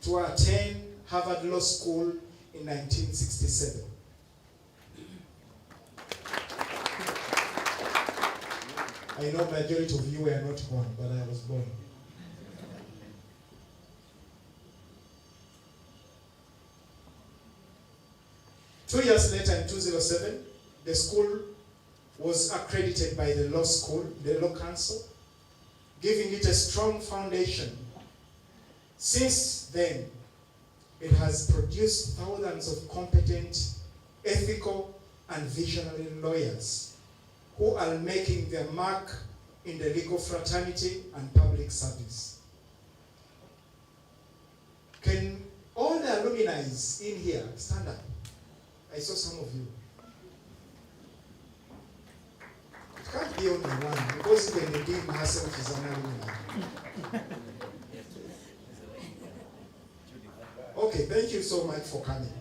Speaker 12: to attend Harvard Law School in 1967. I know majority of you were not born, but I was born. Two years later, in 2007, the school was accredited by the law school, the law council, giving it a strong foundation. Since then, it has produced thousands of competent, ethical, and visionary lawyers who are making their mark in the legal fraternity and public service. Can all the alumni in here stand up? I saw some of you. It can't be only one, because even the dean herself is an alumni. Okay, thank you so much for coming.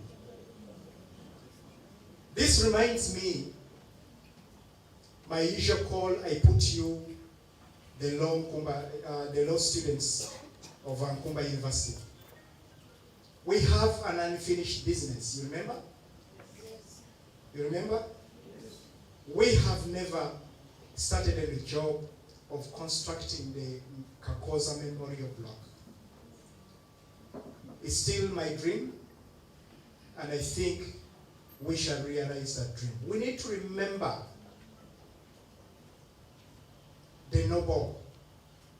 Speaker 12: This reminds me, my usual call, I put you, the law students of Nkumba University. We have an unfinished business, you remember? Yes. You remember? Yes. We have never started a job of constructing the Kakoza Memorial Block. It's still my dream, and I think we shall realize that dream. We need to remember the noble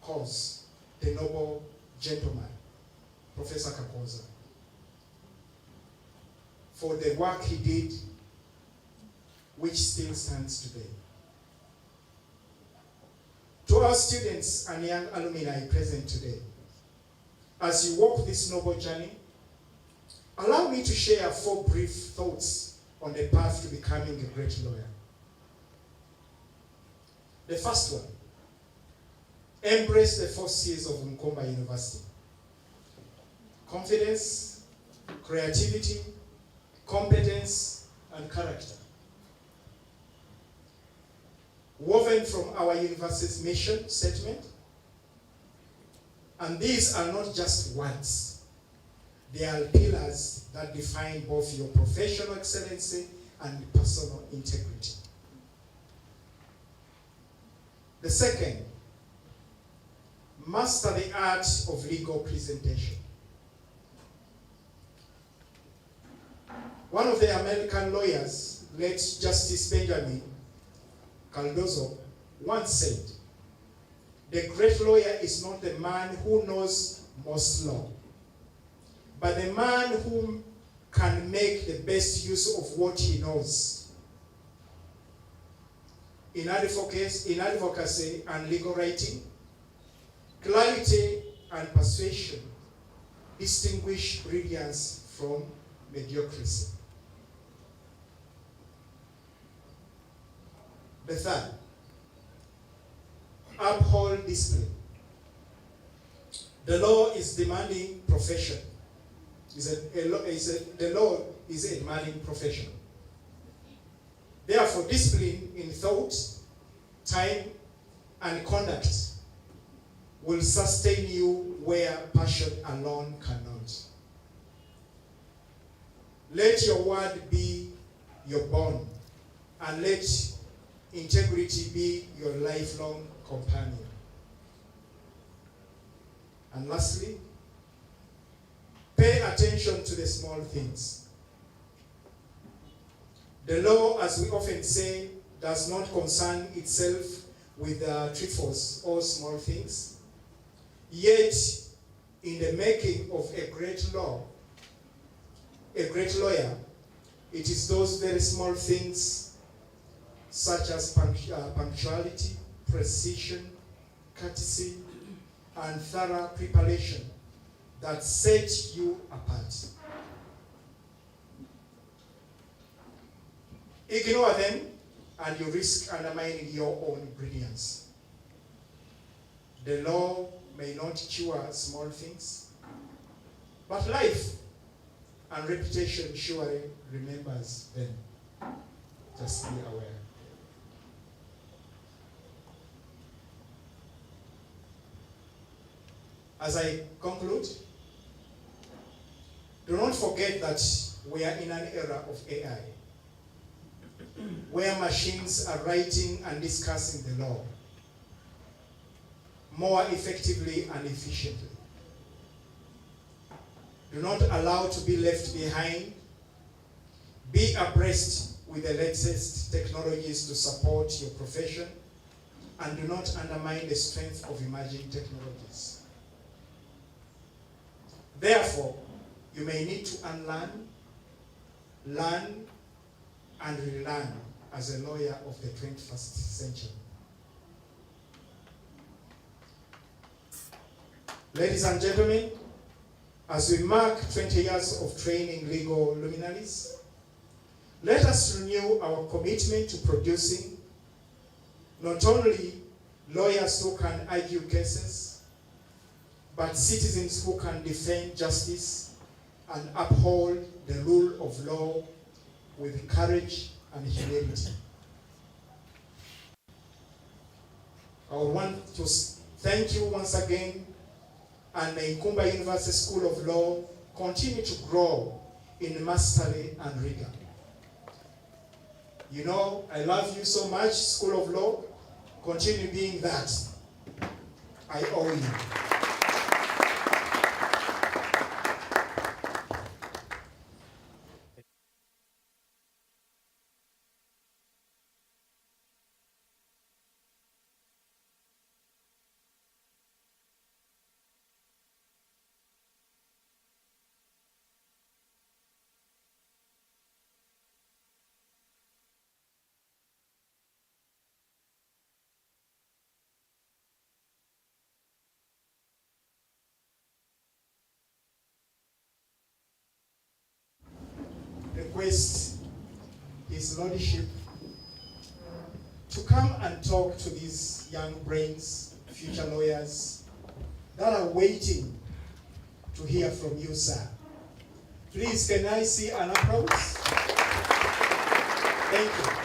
Speaker 12: cause, the noble gentleman, Professor Kakoza, for the work he did, which still stands today. To our students and young alumni present today, as you walk this noble journey, allow me to share 4 brief thoughts on the path to becoming a great lawyer. The first one, embrace the 4 C's of Nkumba University: confidence, creativity, competence, and character. Woven from our university's mission statement, and these are not just words. They are pillars that define both your professional excellency and personal integrity. The second, master the art of legal presentation. One of the American lawyers, late Justice Benjamin Cardozo, once said, "The great lawyer is not the man who knows most law, but the man who can make the best use of what he knows." In advocacy and legal writing, clarity and persuasion distinguish brilliance from mediocrity. The third, uphold discipline. The law is demanding profession. The law is a demanding profession. Therefore, discipline in thought, time, and conduct will sustain you where passion alone cannot. Let your word be your bond, and let integrity be your lifelong companion. And lastly, pay attention to the small things. The law, as we often say, does not concern itself with trifles or small things. Yet, in the making of a great law, a great lawyer, it is those very small things such as punctuality, precision, courtesy, and thorough preparation that set you apart. Ignore them and you risk undermining your own brilliance. The law may not cure small things, but life and reputation surely remembers them. Just be aware. As I conclude, do not forget that we are in an era of AI, where machines are writing and discussing the law more effectively and efficiently. Do not allow to be left behind. Be abreast with the latest technologies to support your profession, and do not undermine the strength of emerging technologies. Therefore, you may need to unlearn, learn, and relearn as a lawyer of the 21st century. Ladies and gentlemen, as we mark 20 years of training legal luminaries, let us renew our commitment to producing not only lawyers who can argue cases, but citizens who can defend justice and uphold the rule of law with courage and humility. I want to thank you once again, and may Nkumba University School of Law continue to grow in mastery and rigor. You know, I love you so much, School of Law. Continue being that. I owe you. Request His Lordship to come and talk to these young brains, future lawyers, that are waiting to hear from you, sir. Please, can I see an applause? Thank you.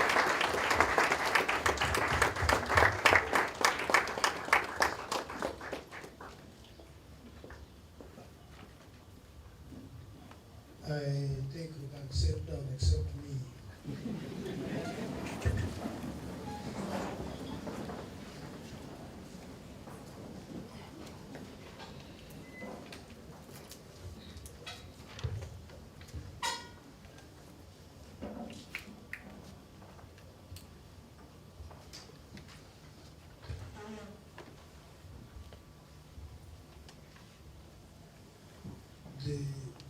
Speaker 13: I think we can sit down except me. The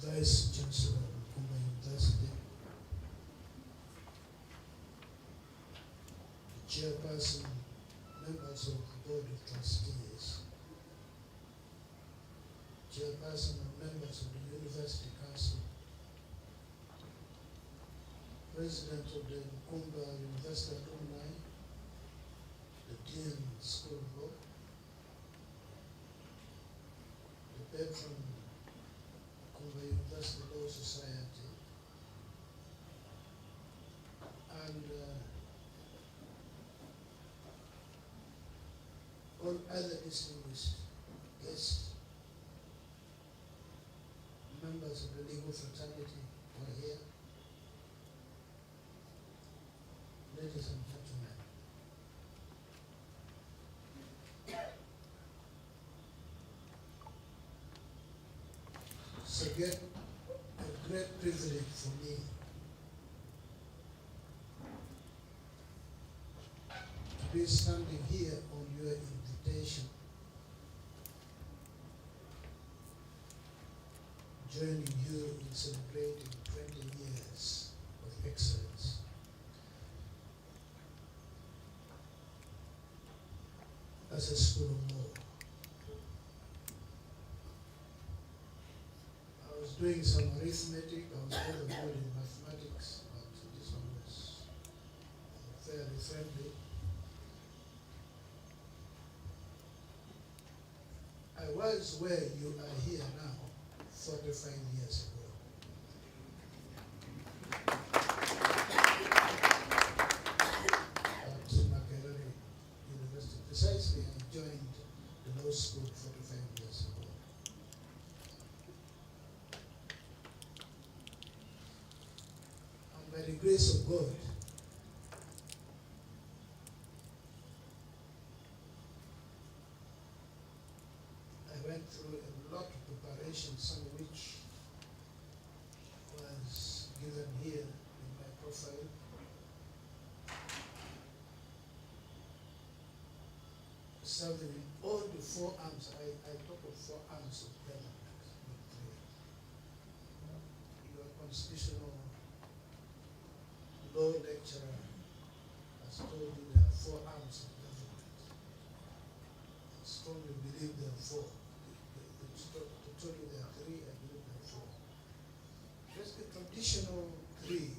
Speaker 13: Vice Chancellor of Nkumba University, the Chairperson, members of the Board of Trustees, Chairperson and members of the University Council, President of the Nkumba University Alumni, the Dean School of Law, the Patron Nkumba University Law Society, and all other distinguished guests, members of the legal fraternity who are here, ladies and gentlemen. a great privilege for me to be standing here on your invitation, joining you in celebrating 20 years of excellence. As a school of law. I was doing some arithmetic, I was never good in mathematics, but this one was fairly friendly. I was where you are here now, 45 years ago. Precisely, I joined the law school 45 years ago. And by the grace of God, I went through a lot of preparation, some of which was given here in my profile. Serving in all the four arms. I talk of four arms of government, not three. Your constitutional law lecturer has told you there are four arms of government. I strongly believe there are four. To tell you there are three, I believe there are four. Just the traditional three: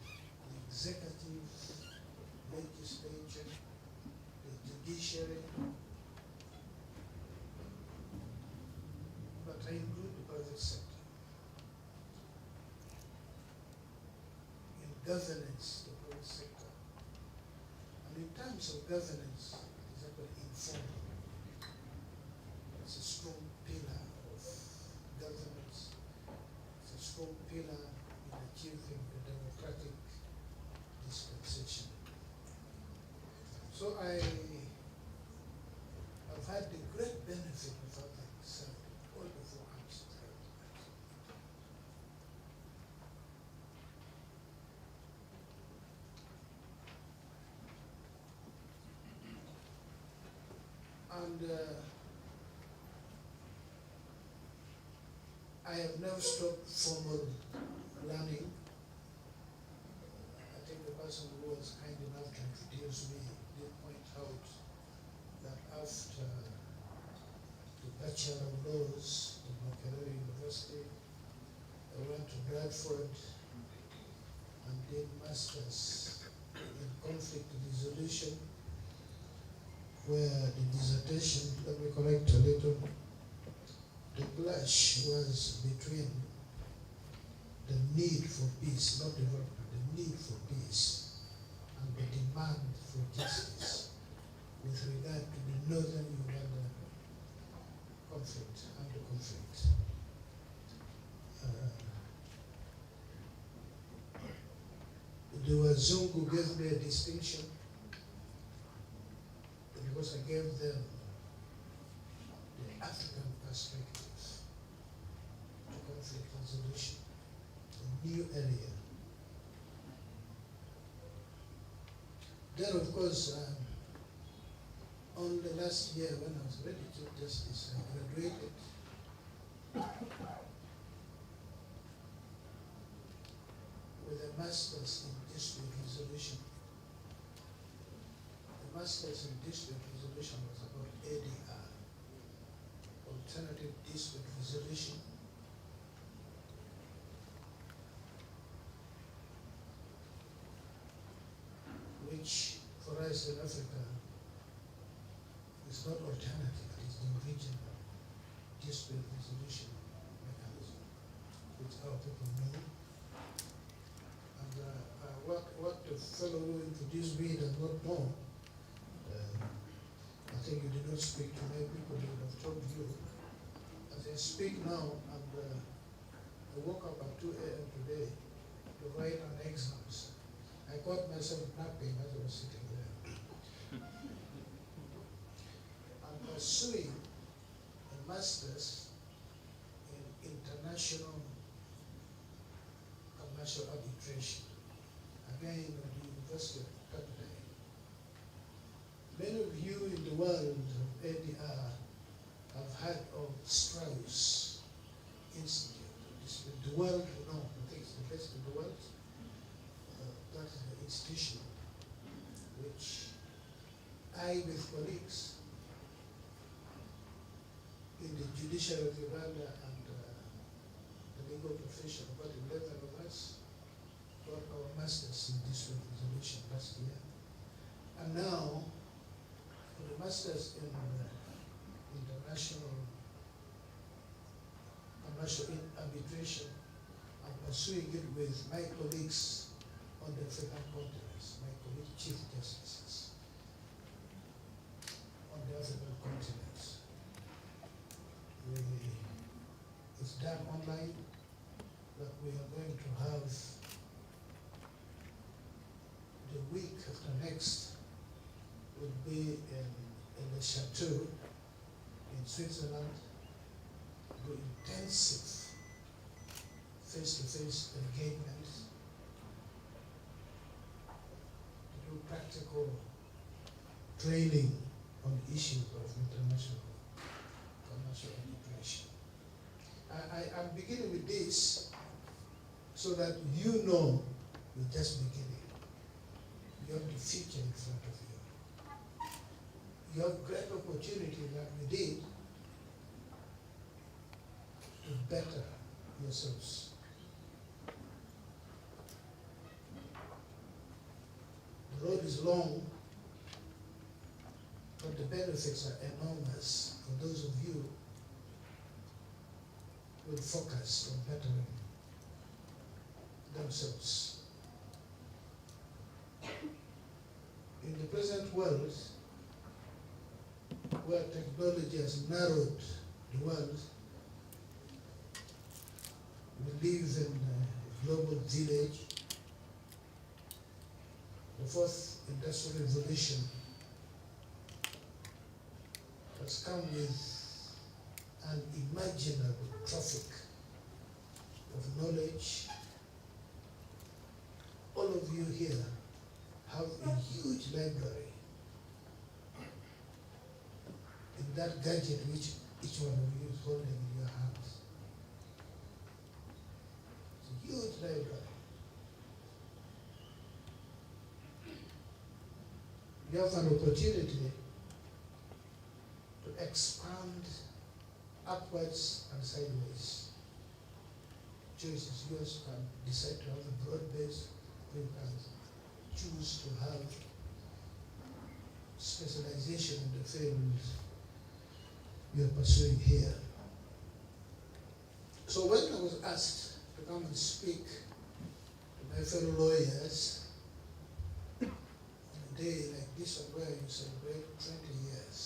Speaker 13: the executive, legislature, judiciary, but I include the private sector. In governance, the private sector. And in terms of governance, it's actually informal. It's a strong pillar of governance. It's a strong pillar in achieving the democratic dispensation. So I have had the great benefit of having served all the four arms of government. And I have never stopped formal learning. I think the person who was kind enough to introduce me did point out that after the Bachelor of Laws at Makerere University, I went to Bradford and did Masters in Conflict Resolution, where the dissertation, let me correct a little, the clash was between the need for peace, not development, the need for peace, and the demand for justice with regard to the northern Uganda conflict and the conflict. The Wazungu gave me a distinction because I gave them the African perspective to conflict resolution, a new area. Then, of course, on the last year when I was ready to justice, I graduated. With a master's in dispute resolution. The master's in dispute resolution was about ADR, alternative dispute resolution. Which for us in Africa is not alternative, it is the original dispute resolution mechanism, which our people know. And what the fellow who introduced me does not know, I think you did not speak to many people, who would have told you. As I speak now, and I woke up at 2 a.m. today to write an exams. I caught myself napping as I was sitting there. I'm pursuing a master's in international international commercial arbitration, again at the University of Calgary. Many of you in the world of ADR have heard of Strauss Institute. It's the world, I think it's the best in the world. That is the institution which I, with colleagues in the judiciary of Uganda and the legal profession, about 11 of us, got our masters in dispute resolution last year. And now, for the masters in international commercial arbitration, I'm pursuing it with my colleagues on the African continent, my colleague chief justices on the African continent. It's done online, but we are going to have the week after next will be in the Chateau in Switzerland, do intensive face-to-face engagement, to do practical training on issues of international commercial arbitration. I'm beginning with this so that you know you're just beginning. You have the future in front of you. You have great opportunity that we did to better yourselves. The road is long, but the benefits are enormous for those of you who will focus on bettering themselves. In the present world, where technology has narrowed the world, we live in a global village. The fourth industrial revolution has come with an unimaginable traffic of knowledge. All of you here have a huge library in that gadget which each one of you is holding in your hands. It's a huge library. You have an opportunity to expand upwards and sideways. Choice is yours. You can decide to have a broad base, or you can choose to have specialization in the field you're pursuing here. So when I was asked to come and speak to my fellow lawyers on a day like this one where you celebrate 20 years,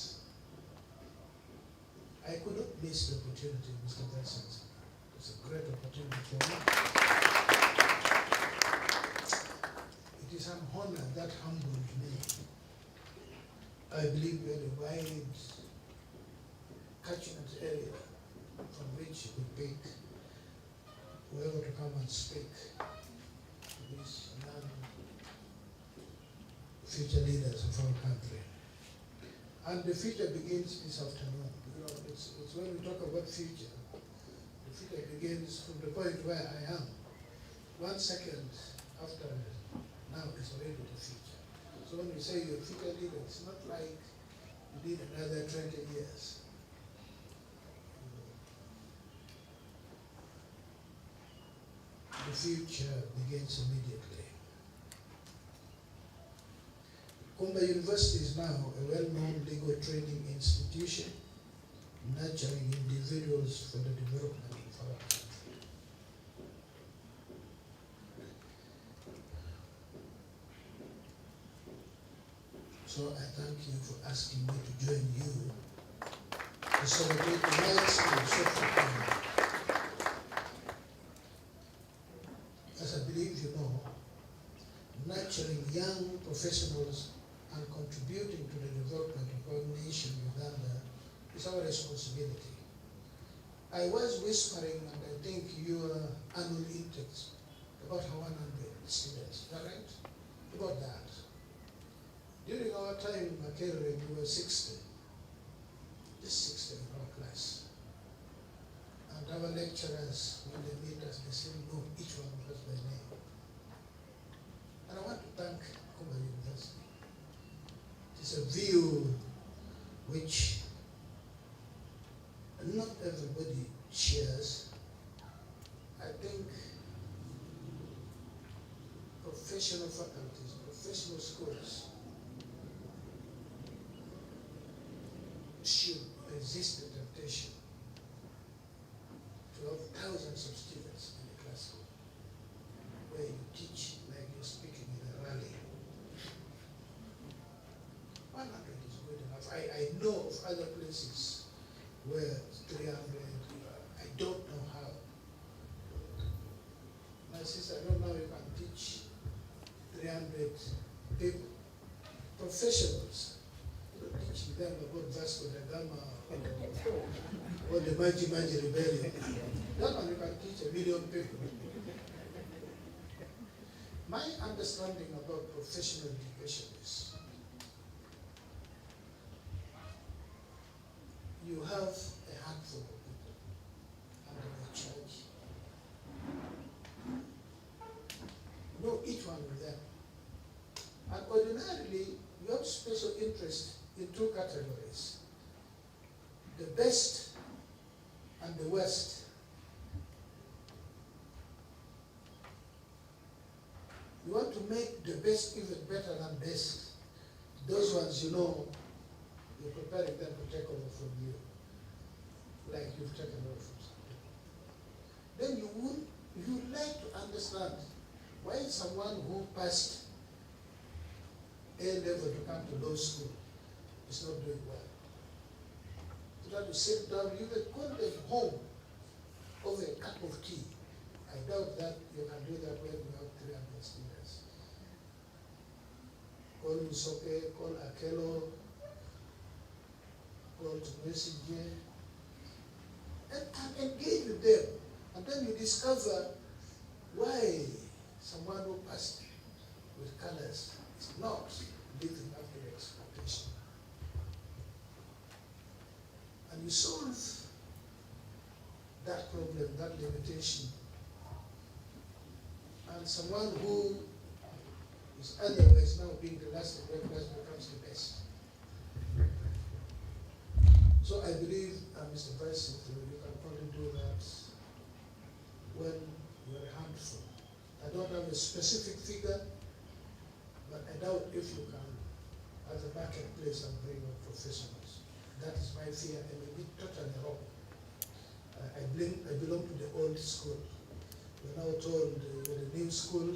Speaker 13: I could not miss the opportunity, Mr. Vincent. It's a great opportunity for me. It is an honor that humbled me. I believe we had a wide catchment area from which you could pick whoever to come and speak to these young future leaders of our country. And the future begins this afternoon. You know, it's when we talk about future, the future begins from the point where I am. 1 second after now is already the future. So when we say you're a future leader, it's not like you need another 20 years. The future begins immediately. Nkumba University is now a well-known legal training institution, nurturing individuals for the development of our country. So I thank you for asking me to join you to celebrate the milestone set for you. As I believe you know, nurturing young professionals and contributing to the development of our nation, Uganda, is our responsibility. I was whispering, and I think your annual intakes, about 100 students, is that right? About that. During our time in Makerere, we were 60, just 60 in our class. And our lecturers, when they meet us, they still know each one of us by name. And I want to thank Nkumba University. It's a view which not everybody shares. I think professional faculties, professional schools should resist the temptation to have thousands of students in the classroom where you teach like you're speaking in a rally. 100 is good enough. I know of other places where 300, I don't know how. My sister, I don't know if you can teach 300 people, professionals. You don't teach them about Vasco da Gama or the Maji Rebellion. That one you can teach 1 million people. My understanding about professional education is you have a handful of people under your charge. Know each one of them. And ordinarily, you have special interest in 2 categories. The best and the worst. You want to make the best even better than best. Those ones, you know, you're preparing them to take over from you, like you've taken over from something. Then you'd like to understand why someone who passed A level to come to law school is not doing well. You try to sit down, you can call them home over a cup of tea. I doubt that you can do that when you have 300 students. Call Musoke, call Akelo, call Tumesije, and engage with them. And then you discover why someone who passed with colors is not living up to the expectation. And you solve that problem, that limitation. And someone who is otherwise now being the last in their class becomes the best. So I believe, Mr. Vice Secretary, you can only do that when you're a handful. I don't have a specific figure, but I doubt if you can, as a marketplace, and bring up professionals. That is my fear, and may be totally wrong. I belong to the old school. We're now told with the new school,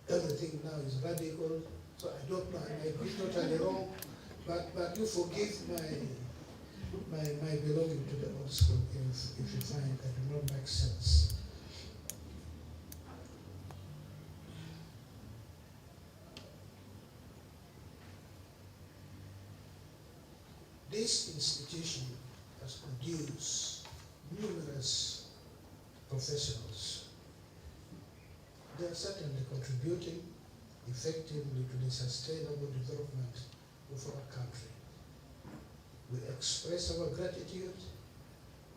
Speaker 13: everything now is radical. So I don't know, I might be totally wrong, but you forgive my belonging to the old school if you find that do not make sense. This institution has produced numerous professionals. They are certainly contributing effectively to the sustainable development of our country. We express our gratitude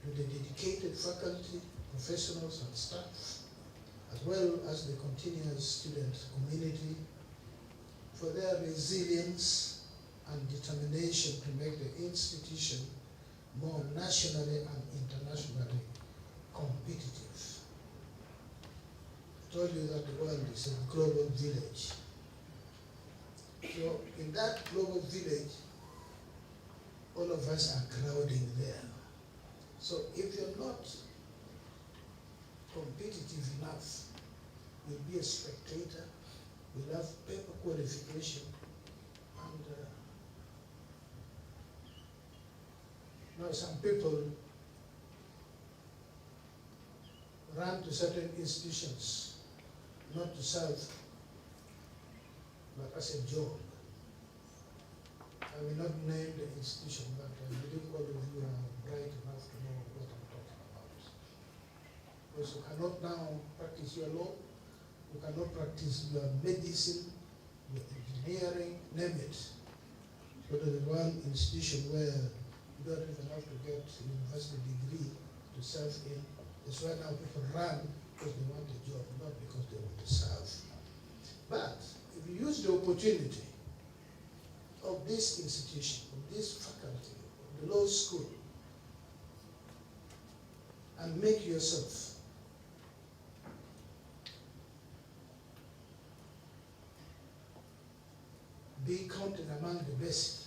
Speaker 13: to the dedicated faculty, professionals and staff, as well as the continuous student community for their resilience and determination to make the institution more nationally and internationally competitive. I told you that the world is a global village. So in that global village, all of us are crowding there. So if you're not competitive enough, you'll be a spectator, you'll have paper qualification, and now some people run to certain institutions, not to serve, but as a job. I will not name the institution, but I believe all of you are bright enough to know what I'm talking about. Because you cannot now practice your law, you cannot practice your medicine, your engineering, name it. So there is one institution where you don't even have to get a university degree to serve in. That's why now people run because they want a job, not because they want to serve. But if you use the opportunity of this institution, of this faculty, of the law school, and make yourself be counted among the best,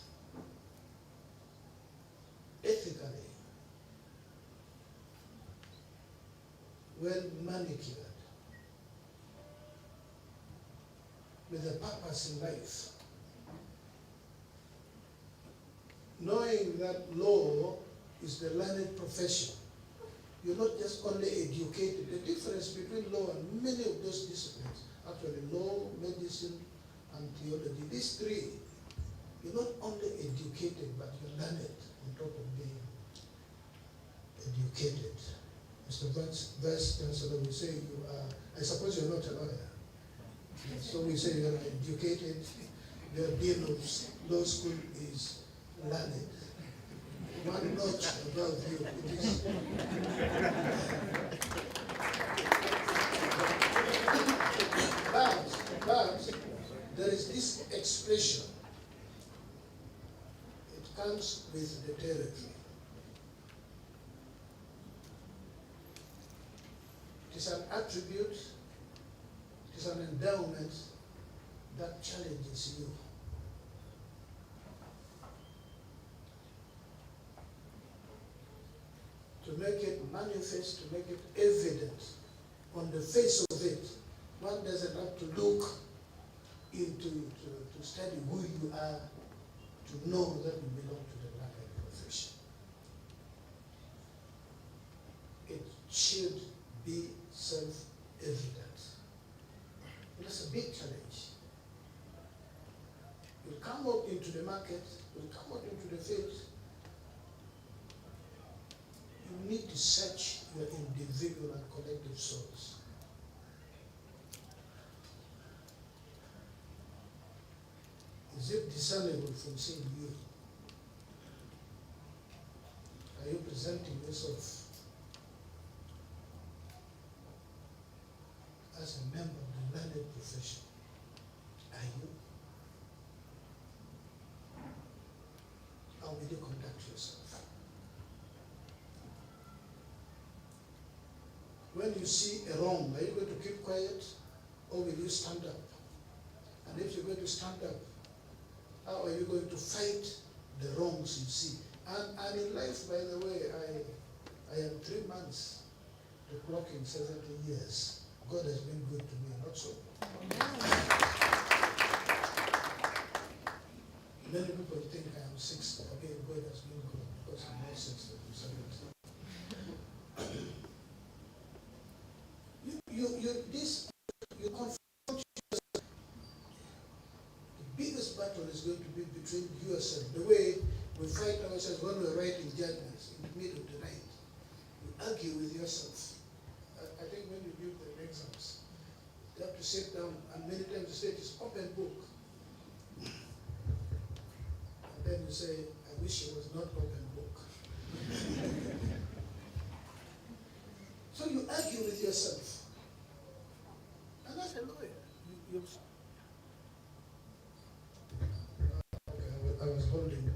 Speaker 13: ethically, well manicured, with a purpose in life, knowing that law is the learned profession. You're not just only educated. The difference between law and many of those disciplines, actually law, medicine, and theology, these three, you're not only educated, but you're learned on top of being educated. Mr. Vice Chancellor, we say you are, I suppose you're not a lawyer. So we say you're educated, your dean of law school is learned. One notch above you. It is. But there is this expression. It comes with the territory. It is an attribute, it is an endowment that challenges you. To make it manifest, to make it evident on the face of it. One doesn't have to look into, to study who you are, to know that you belong to the learned profession. It should be self-evident. That's a big challenge. You'll come out into the market, you'll come out into the field. You need to search your individual and collective souls. Is it discernible from seeing you? Are you presenting yourself as a member of the learned profession? Are you? How will you conduct yourself? When you see a wrong, are you going to keep quiet or will you stand up? And if you're going to stand up, how are you going to fight the wrongs you see? And in life, by the way, I am 3 months to clock in 70 years. God has been good to me, not so. Many people think I am 60. Again, God has been good because I'm not 60, I'm 70. You confront yourself. The biggest battle is going to be between yourself. The way we fight ourselves when we're writing judgments in the middle of the night. You argue with yourself. I think when you give the exams, you have to sit down, and many times you say it is open book. And then you say, I wish it was not open book. So you argue with yourself. And as a lawyer, I was holding